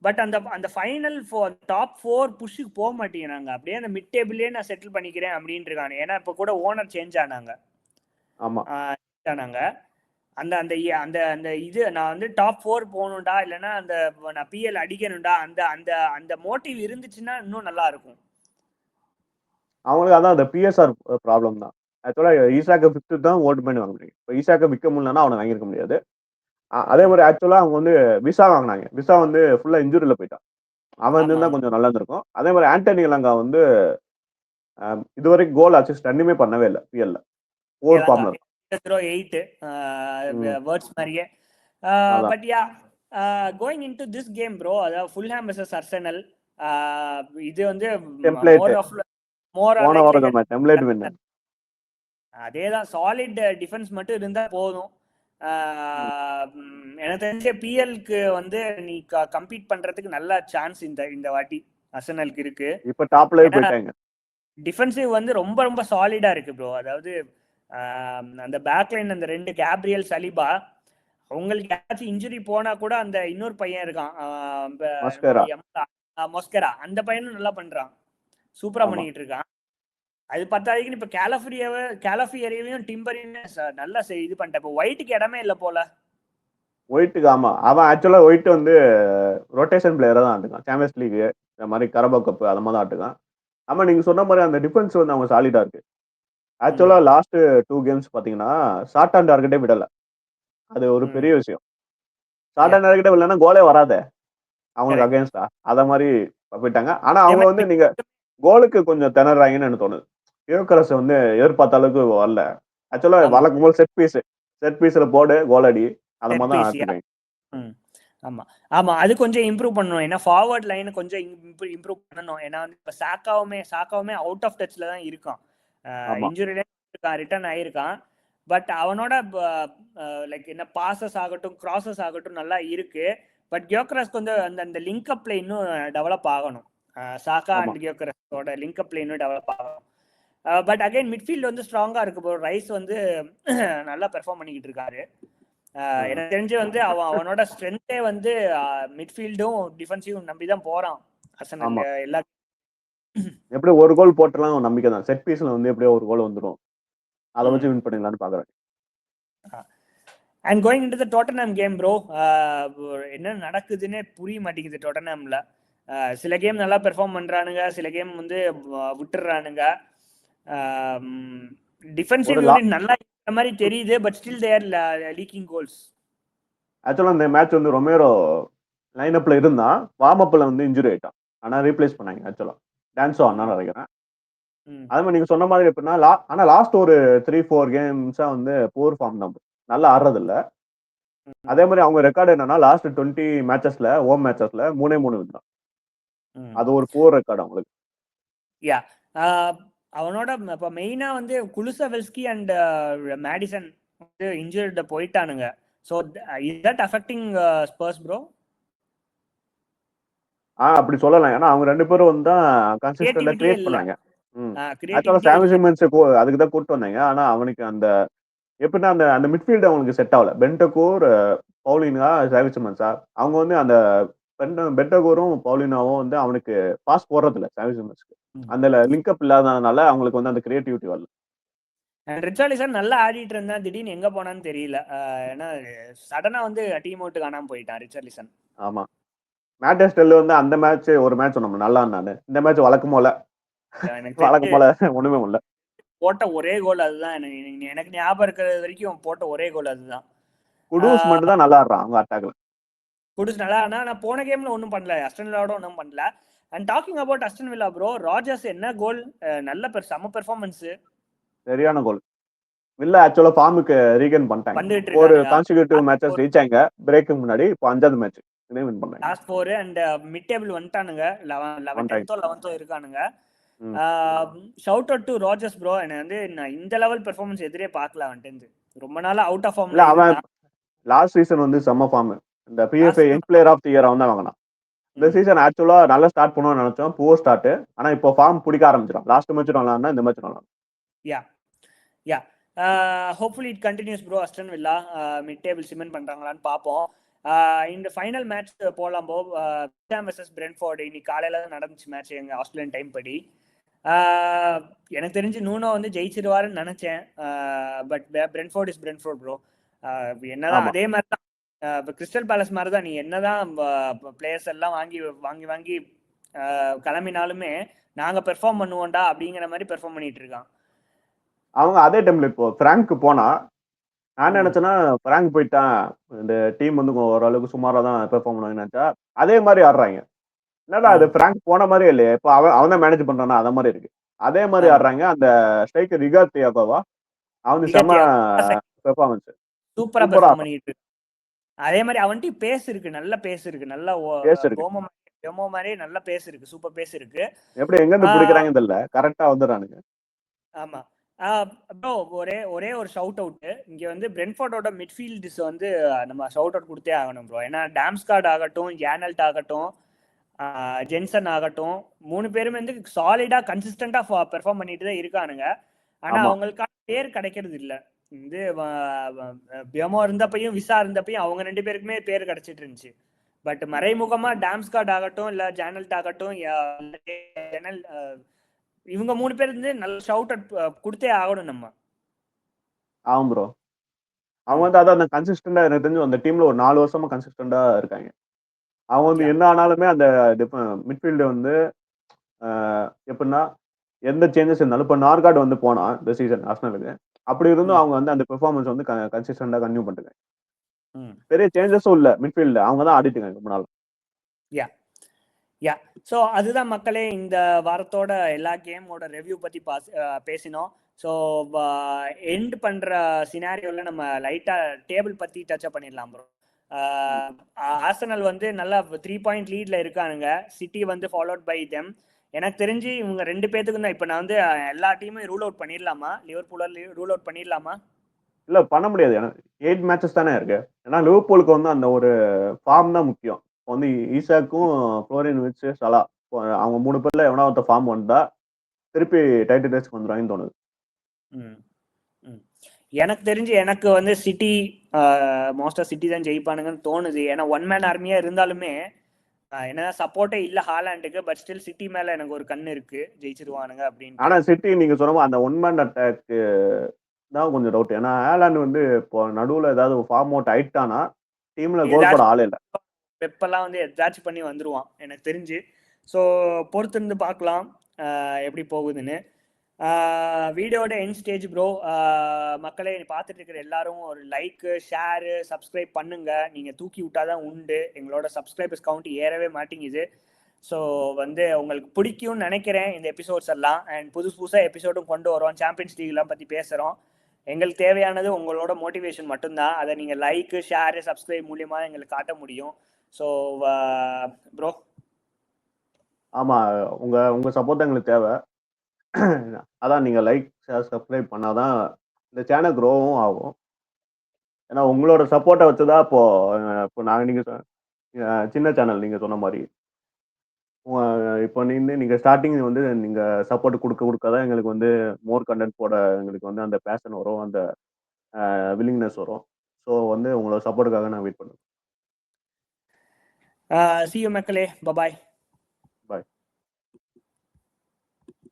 பட் அந்த அந்த ஃபைனல் டாப் 4 புஷ்ஷுக்கு போக மாட்டேங்கிறாங்க. அப்படியே அந்த மிட் டேபிள்லயே நான் செட்டில் பண்ணிக்கிறேன் அப்படின்னு இருக்காங்க. ஏன்னா இப்போ கூட ஓனர் சேஞ்ச் ஆனாங்க. ஆமா, ஆனாங்க. அந்த அந்த அந்த அந்த இது நான் வந்து டாப் 4 போகணும்டா, இல்லைன்னா அந்த நான் பிஎல் அடிக்கணும்டா, அந்த அந்த அந்த மோட்டிவ் இருந்துச்சுன்னா இன்னும் நல்லா இருக்கும். அவங்களுக்கு அதான் அந்த பிஎஸ்ஆர் ப்ராப்ளம் தான். ஆக்சுவலா ஈசாக்க 5th தான் ஓட்டு பண்ணி வாங்க முடியும். இப்போ ஈசாக்க விற்க முடியலன்னா அவனை வாங்கியிருக்க முடியாது. அதே மாதிரி ஆக்சுவலா அவங்க வந்து விசா வாங்கினாங்க. விசா வந்து ஃபுல்லா இன்ஜுரியில போயிட்டான். அவன் இருந்தா கொஞ்சம் நல்லா இருந்திருக்கும். அதே மாதிரி ஆண்டனி இலங்கா வந்து இதுவரைக்கும் கோல் அசிஸ்ட் ரெண்டுமே பண்ணவே இல்லை பிஎல்ல. 4 ஃபார்ம்ல இருக்கும். 8 வேர்ட்ஸ் மாதிரியே. But yeah, going into this game bro, அதாவது ஃபுல்ஹாம் வெர்சஸ் அர்சனல். இது வந்து அதேதான். சாலிட் டிஃபென்ஸ் மட்டும் இருந்தா போதும். எனக்கு தெரிஞ்ச பிஎல்க்கு வந்து நீ கம்பீட் பண்றதுக்கு நல்ல சான்ஸ் இந்த வாட்டி அர்சனலுக்கு இருக்கு. இப்ப டாப்லயே போயிட்டாங்க. டிஃபென்சிவ் வந்து ரொம்ப ரொம்ப சாலிடா இருக்கு ப்ரோ. அதாவது அந்த பேக்லைன் அந்த 2 கேப்ரியல் சலிபா, அவங்களுக்கு ஏதாச்சும் இன்ஜுரி போனா கூட அந்த இன்னொரு பையன் இருக்கான் மொஸ்கெரா, அந்த பையனும் நல்லா பண்றான். சூப்பரா பண்ணிட்டு இருக்கான். அது பத்தாதிக்கு இப்ப கேலஃபியரையும் டிம்பரையும் நல்லா இது பண்ணிட்டேன். இப்போ ஒயிட்டுக்கு இடமே இல்லை போல. ஒயிட்டுக்கு ஆமா, அவன் ஆக்சுவலா ஒயிட் வந்து ரொட்டேஷன் பிளேயரா தான் ஆட்டுக்கான். சாம்பியன்ஸ் லீக் இந்த மாதிரி கரபா கப் அந்த மாதிரி தான் ஆட்டுக்கான். ஆமா, நீங்க சொன்ன மாதிரி அந்த டிஃபென்ஸ் வந்து அவங்க சாலிடா இருக்கு. ஆக்சுவலா லாஸ்ட் 2 கேம்ஸ் பாத்தீங்கன்னா ஷார்ட் அண்ட் டார்கெட்டே விடல. அது ஒரு பெரிய விஷயம். ஷார்ட் அண்ட் டார்கெட்டே விடலன்னா கோலே வராதே அவங்களுக்கு அகைன்ஸ்டா. அத மாதிரி போயிட்டாங்க. ஆனா அவங்க வந்து நீங்க கோலுக்கு கொஞ்சம் திணறாங்கன்னு எனக்கு தோணுது. யோகரஸ் வந்து எதிர்பார்த்த அளவுக்கு வரல. ஆக்சுவலா வழக்கம் போல செட் பீஸ்ல போடு கோல் அடி அந்த மாதிரி தான் ஆட்டுறாங்க. ஆமா ஆமா, அது கொஞ்சம் இம்ப்ரூவ் பண்ணணும். ஏன்னா ஃபார்வர்ட் லைன் கொஞ்சம் இம்ப்ரூவ் பண்ணணும். ஏன்னா வந்து இப்ப சாக்காவுமே அவுட் ஆஃப் டச்ல தான் இருக்கான். இன்ஜுரியில இருக்கான், ரிட்டர்ன் ஆயிருக்கான். பட் அவனோட லைக் என்ன பாசஸ் ஆகட்டும், கிராசஸ் ஆகட்டும் நல்லா இருக்கு. பட் கியோக்ரஸ் கொஞ்சம் அந்த அந்த லிங்க் அப்ல இன்னும் டெவலப் ஆகணும். சாக்கா அண்ட் கியோக்ரஸோட லிங்க் அப்ல இன்னும் டெவலப் ஆகணும். பட் அகைன் மிட்ஃபீல்ட் வந்து ஸ்ட்ராங்கா இருக்கு ப்ரோ. ரைஸ் வந்து நல்லா பெர்ஃபார்ம் பண்ணிக்கிட்டு இருக்காரு. எனக்கு தெரிஞ்சு வந்து அவனோட ஸ்ட்ரென்த்தே வந்து மிட்ஃபீல்டும் டிஃபென்சிவும் நம்பி தான் போறான் அர்சனல். எல்லா எப்படி ஒரு கோல் போட்டலாம் நம்பிக்கை தான். செட் பீஸ்ல வந்து எப்படியோ ஒரு கோல் வந்துடும். அதை வச்சு வின் பண்ணிடலாம்னு பாக்குறேன். And going into the Tottenham game bro, என்ன நடக்குதுன்னே புரிய மாட்டேங்குது டாட்டன்ஹாம்ல. சில கேம் நல்லா பெர்ஃபார்ம் பண்றானுங்க, சில கேம் வந்து விட்டுறானுங்க. டிஃபென்சிவ் யூனிட் நல்லா இருக்கிற மாதிரி தெரியுது. But still they are leaking goals. ஆக்சுவலா இந்த மேட்ச் வந்து ரொமேரோ லைன் அப்ல இருந்தா வார்ம் அப்ல வந்து இன்ஜுரி ஆயிட்டான். ஆனா ரீப்ளேஸ் பண்ணாங்க. ஆக்சுவலா டான்ஸோ அண்ணா நினைக்கிறேன். ம். அதே மாதிரி நீங்க சொன்ன மாதிரி எப்படின்னா ஆனா லாஸ்ட் ஒரு 3-4 கேம்ஸா வந்து புவர் ஃபார்ம் தான் bro. நல்லா ஆடுறது இல்ல. அதே ம். மாதிரி அவங்க ரெக்கார்டு என்னன்னா லாஸ்ட் 20 மேட்சஸ்ல ஹோம் மேட்சஸ்ல 3 வின் தான். ம். அது ஒரு புவர் ரெக்கார்டு அவங்களுக்கு. யா. அவனோட இப்ப மெயினா வந்து குலுசவெல்ஸ்கி அண்ட் மேடிசன் வந்து இன்ஜூர்ட் போயிட்டானுங்க. So is that affecting Spurs bro? அப்படி சொல்லலாம். ஏன்னா அவங்க 2 பேரும் வந்து தான் கன்சிஸ்டன்ட்டா கிரியேட்டிவிட்டியே கிரியேட் இல்ல. பண்ணாங்க. ஆக்சுவலா கிரியேட்டிவிட்டியே சாம் இல்ல. சிம்மன்ஸ் அதுக்கு தான் கூட்டு வந்தாங்க. ஆனா அவனுக்கு அந்த எப்படின்னா அந்த அந்த மிட்ஃபீல்ட் அவங்களுக்கு செட் ஆகல. பென்டகூர், பவுலினா, சாவி சிம்மன்ஸா அவங்க வந்து அந்த பென்டகூரும் பவுலினாவும் வந்து அவனுக்கு பாஸ் போடுறது இல்ல சாவி சிம்மன்ஸ்க்கு. அந்த லிங்க் அப் இல்லாதனால அவங்களுக்கு வந்து அந்த கிரியேட்டிவிட்டி வரல. ரிச்சார்லிசன் நல்லா ஆடிட்டு இருந்தான். திடீர்னு எங்க போனான்னு தெரியல. ஏன்னா சடனா வந்து டீம் அவுட் காணாம போயிட்டான் ரிச்சார்லிசன். ஆமா. மேட்டஸ்டெல் வந்து அந்த மேட்ச் ஒரு மேட்ச் நம்ம நல்லா இருந்தானு. இந்த மேட்ச் வழக்கம் போல எனக்கு தெரிஞ்சு வழக்கம் போல ஒண்ணுமே இல்ல. போட்ட ஒரே கோல் அதுதான். எனக்கு ஞாபகம் இருக்கிற வரைக்கும் போட்ட ஒரே கோல் அதுதான். குடூஸ் மட்டும் தான் நல்லா ஆடுறான் அவங்க அட்டாக்ல. குடுஸ் நல்லா ஆனா நான் போன கேம்ல ஒன்றும் பண்ணல. அஸ்டன் வில்லாவோட ஒன்றும் பண்ணல. And talking about Aston Villa bro, Rogers என்ன கோல், நல்ல செம பெர்ஃபார்மன்ஸ். சரியான கோல். வில்லா ஆக்சுவலா ஃபார்முக்கு ரீகெயின் பண்ணிட்டாங்க. பண்ணிட்டு ஒரு இருக்கானுங்க. கான்சிக்யூட்டிவ் மேட்சஸ் ஜெயிச்சாங்க பிரேக்கு முன்னாடி. இப்போ 5வது மேட்ச் இதையும் வின் பண்ணாங்க. லாஸ்ட் 4 அண்ட் மிட் டேபிள் வந்துட்டானுங்க. 10th 11th இருக்கானுங்க. ம். Shout out to Rogers bro. எனக்கு வந்து நான் இந்த லெவல் பெர்ஃபார்மன்ஸ் எதிரே பார்க்கல அவன்ட்டு. ரொம்ப நாளா அவுட் ஆஃப் இல்ல ஃபார்ம்ல அவன் இருந்தான். லாஸ்ட் சீசன் வந்து செம்ம ஃபார்ம். இந்த PFA last young player of the year அவன் தான் வாங்கினான். இந்த ம். சீசன் ஆக்சுவலா நல்லா ஸ்டார்ட் பண்ணுவோம்னு நினைச்சோம். Poor start. ஆனா இப்போ ஃபார்ம் பிடிக்க ஆரம்பிச்சிடும். லாஸ்ட் மேட்ச் நல்லா இருந்தா இந்த மேட்ச் நல்லா இருந்தான். Yeah yeah. Hopefully it continues bro. Aston Villa mid table cement பண்றாங்களான்னு பார்ப்போம். இந்த ஃபைனல் மேட்ச் போலாம் ப்ரோ. வெர்சஸ் பிரென்ஃபோர்டு இன்னைக்கு காலையில தான் நடந்துச்சு மேட்ச் எங்க ஆஸ்திரேலியன் டைம் படி. எனக்கு தெரிஞ்சு நூனோ வந்து ஜெயிச்சிருவாருன்னு நினைச்சேன். But Brentford is Brentford bro. என்னதான் ஆமா. அதே மாதிரி தான் இப்போ கிறிஸ்டல் பேலஸ் மாதிரி தான். நீ என்னதான் பிளேயர்ஸ் எல்லாம் வாங்கி வாங்கி வாங்கி கிளம்பினாலுமே நாங்க பெர்ஃபார்ம் பண்ணுவோம்டா அப்படிங்கிற மாதிரி பெர்ஃபார்ம் பண்ணிட்டு இருக்கான். அவங்க அதே டைம்ல இப்போ பிராங்க் போனா நான் ம். நினைச்சேன்னா பிராங்க் போயிட்டான். இந்த டீம் வந்து ஓரளவுக்கு சுமாரா தான் பெர்ஃபார்ம் பண்ணுவாங்கன்னு நினைச்சா அதே மாதிரி ஆடுறாங்க. என்னடா அது ம். பிராங்க் போன மாதிரியே இல்லையே. இப்போ அவன் தான் மேனேஜ் பண்றானா அத மாதிரி இருக்கு. அதே மாதிரி ஆமா. ஆடுறாங்க. அந்த ஸ்ட்ரைக்கர் ரிகாத் தியாகோவா அவனுக்கு செம்ம பெர்ஃபார்மன்ஸ். சூப்பரா சூப்பரா பெர்ஃபார்ம் ஆடுறான். பண்ணிட்டு இருக்கு. அதே மாதிரி அவன்ட்டு பேஸ் இருக்கு. நல்ல பேஸ் இருக்கு. நல்ல பேஸ் இருக்கு. டெமோ மாதிரியே நல்ல பேஸ் இருக்கு. சூப்பர் பேஸ் இருக்கு. எப்படி எங்க இருந்து ஆஹ் பிடிக்கிறாங்கன்னு தெரியல. கரெக்டா வந்துடுறானுங்க. ஆமா. ப்ரோ ஒரே ஒரே ஒரு ஷவுட் அவுட். இங்க வந்து பிரென்ஃபோர்டோட மிட்ஃபீல்ட்ஸ் வந்து நம்ம ஷவுட் அவுட் கொடுத்தே ஆகணும் ப்ரோ. ஏன்னா டாம்ஸ்கார்ட் ஆகட்டும், யானல்ட் ஆகட்டும், ஜென்சன் ஆகட்டும், 3 பேருமே வந்து சாலிடா கன்சிஸ்டண்டா பெர்ஃபார்ம் பண்ணிட்டு தான் இருக்கானுங்க. ஆனா ஆமா. அவங்களுக்கான பேர் கிடைக்கிறது இல்ல. வந்து பியமோ இருந்தப்பையும் விசா இருந்தப்பையும் அவங்க 2 பேருக்குமே பேர் கிடைச்சிட்டு இருந்துச்சு. பட் மறைமுகமா டாம்ஸ்கார்ட் ஆகட்டும், இல்ல ஜானல்ட் ஆகட்டும், இவங்க 3 பேர் வந்து நல்ல ஷவுட் அவுட் கொடுத்தே ஆகணும் நம்ம. ஆமாம் ப்ரோ. அவங்க வந்து அதான் அந்த கன்சிஸ்டண்டா எனக்கு தெரிஞ்சு அந்த டீம்ல ஒரு 4 வருஷமா கன்சிஸ்டண்டா இருக்காங்க. அவங்க வந்து யா. என்ன ஆனாலுமே அந்த மிட்ஃபீல்டு வந்து எப்படின்னா எந்த சேஞ்சஸ் இருந்தாலும் இப்போ நார்கார்டு வந்து போனான் இந்த சீசன் ஆர்சனலுக்கு. அப்படி இருந்தும் ம். அவங்க வந்து அந்த பெர்ஃபார்மன்ஸ் வந்து கன்சிஸ்டண்டா கன்டினியூ பண்ணிட்டு ம். பெரிய சேஞ்சஸும் இல்ல மிட்ஃபீல்டு. அவங்க தான் ஆடிட்டு இருக்காங்க ரொம்ப நாள். யா யா. ஸோ அதுதான் மக்களே, இந்த வாரத்தோட எல்லா கேமோட ரிவ்யூ பற்றி பேசினோம். ஸோ எண்ட் பண்ணுற சினாரியோவில் நம்ம லைட்டாக டேபிள் பற்றி டச் அப் பண்ணிடலாம் ப்ரோ. ஆர்சனல் வந்து நல்லா 3 பாயிண்ட் லீட்ல இருக்கானுங்க. சிட்டி வந்து ஃபாலோட் பை தெம். எனக்கு தெரிஞ்சு இவங்க 2 பேத்துக்கும் தான். இப்போ நான் வந்து எல்லா டீமும் ரூல் அவுட் பண்ணிடலாமா? லிவர்பூலர் ரூல் அவுட் பண்ணிடலாமா? இல்ல பண்ண முடியாது. ஏன்னா 8 மேட்சஸ் தானே இருக்கு. ஏன்னா லிவர்பூலுக்கு வந்து அந்த ஒரு ஃபார்ம் தான் முக்கியம். இப்போ வந்து ஈசாக்கும், ஃப்ளோரின் விட்ஸ், சலா அவங்க 3 பேர்ல எவனா ஒருத்த ஃபார்ம் வந்தா திருப்பி டைட்டில் ரேஸ்க்கு வந்துருவாங்கன்னு தோணுது. ம். ம். எனக்கு தெரிஞ்சு எனக்கு வந்து சிட்டி மோஸ்டா சிட்டி தான் ஜெயிப்பானுங்கன்னு தோணுது. ஏன்னா ஒன் மேன் ஆர்மியா இருந்தாலுமே என்ன சப்போர்ட்டே இல்ல ஹாலாண்டுக்கு. பட் ஸ்டில் சிட்டி மேல எனக்கு ஒரு கண்ணு இருக்கு, ஜெயிச்சிருவானுங்க அப்படின்ட்டு. ஆனா சிட்டி நீங்க சொன்ன அந்த ஒன் மேன் அட்டாக் தான் கொஞ்சம் டவுட். ஏன்னா ஹாலாண்ட் வந்து இப்போ நடுவுல ஏதாவது ஃபார்ம் அவுட் ஆயிட்டானா டீம்ல கோல் போட ஏதாச்சும் ஆளே இல்ல. வெப்பெல்லாம் வந்து ஏதாச்சும் பண்ணி வந்துருவான் எனக்கு தெரிஞ்சு. ஸோ பொறுத்திருந்து பார்க்கலாம் எப்படி போகுதுன்னு. வீடியோட எண்ட் ஸ்டேஜ் ப்ரோ. மக்களே பார்த்துட்டு இருக்கிற எல்லாரும் ஒரு லைக்கு, ஷேரு, சப்ஸ்கிரைப் பண்ணுங்க. நீங்க தூக்கி விட்டாதான் உண்டு. எங்களோட சப்ஸ்கிரைபர்ஸ் கவுண்ட் ஏறவே மாட்டேங்குது. ஸோ வந்து உங்களுக்கு பிடிக்கும்னு நினைக்கிறேன் இந்த எபிசோட்ஸ் எல்லாம். அண்ட் புதுசாக எபிசோடும் கொண்டு வரோம், சாம்பியன்ஸ் லீக்லாம் பற்றி பேசுகிறோம். எங்களுக்கு தேவையானது உங்களோட மோட்டிவேஷன் மட்டும்தான். அதை நீங்கள் லைக்கு, ஷேரு, சப்ஸ்கிரைப் மூலியமாக எங்களுக்கு காட்ட முடியும். So bro. ஆமாம், உங்கள் சப்போர்ட் எங்களுக்கு தேவை. அதான் நீங்கள் லைக், ஷேர், சப்ஸ்கிரைப் பண்ணாதான் இந்த சேனல் க்ரோவும் ஆகும். ஏன்னா உங்களோட சப்போர்ட்டை வச்சு தான் இப்போ நாங்கள் நீங்கள் சின்ன சேனல் நீங்கள் சொன்ன மாதிரி. இப்போ நீங்கள் ஸ்டார்டிங் வந்து நீங்கள் சப்போர்ட் கொடுக்க தான் எங்களுக்கு வந்து மோர் கண்டென்ட் போட எங்களுக்கு வந்து அந்த பேஷன் வரும், அந்த வில்லிங்னஸ் வரும். ஸோ வந்து உங்களோட சப்போர்ட்டுக்காக நான் வெயிட் பண்ணுவேன். See you மக்களே. Bye bye.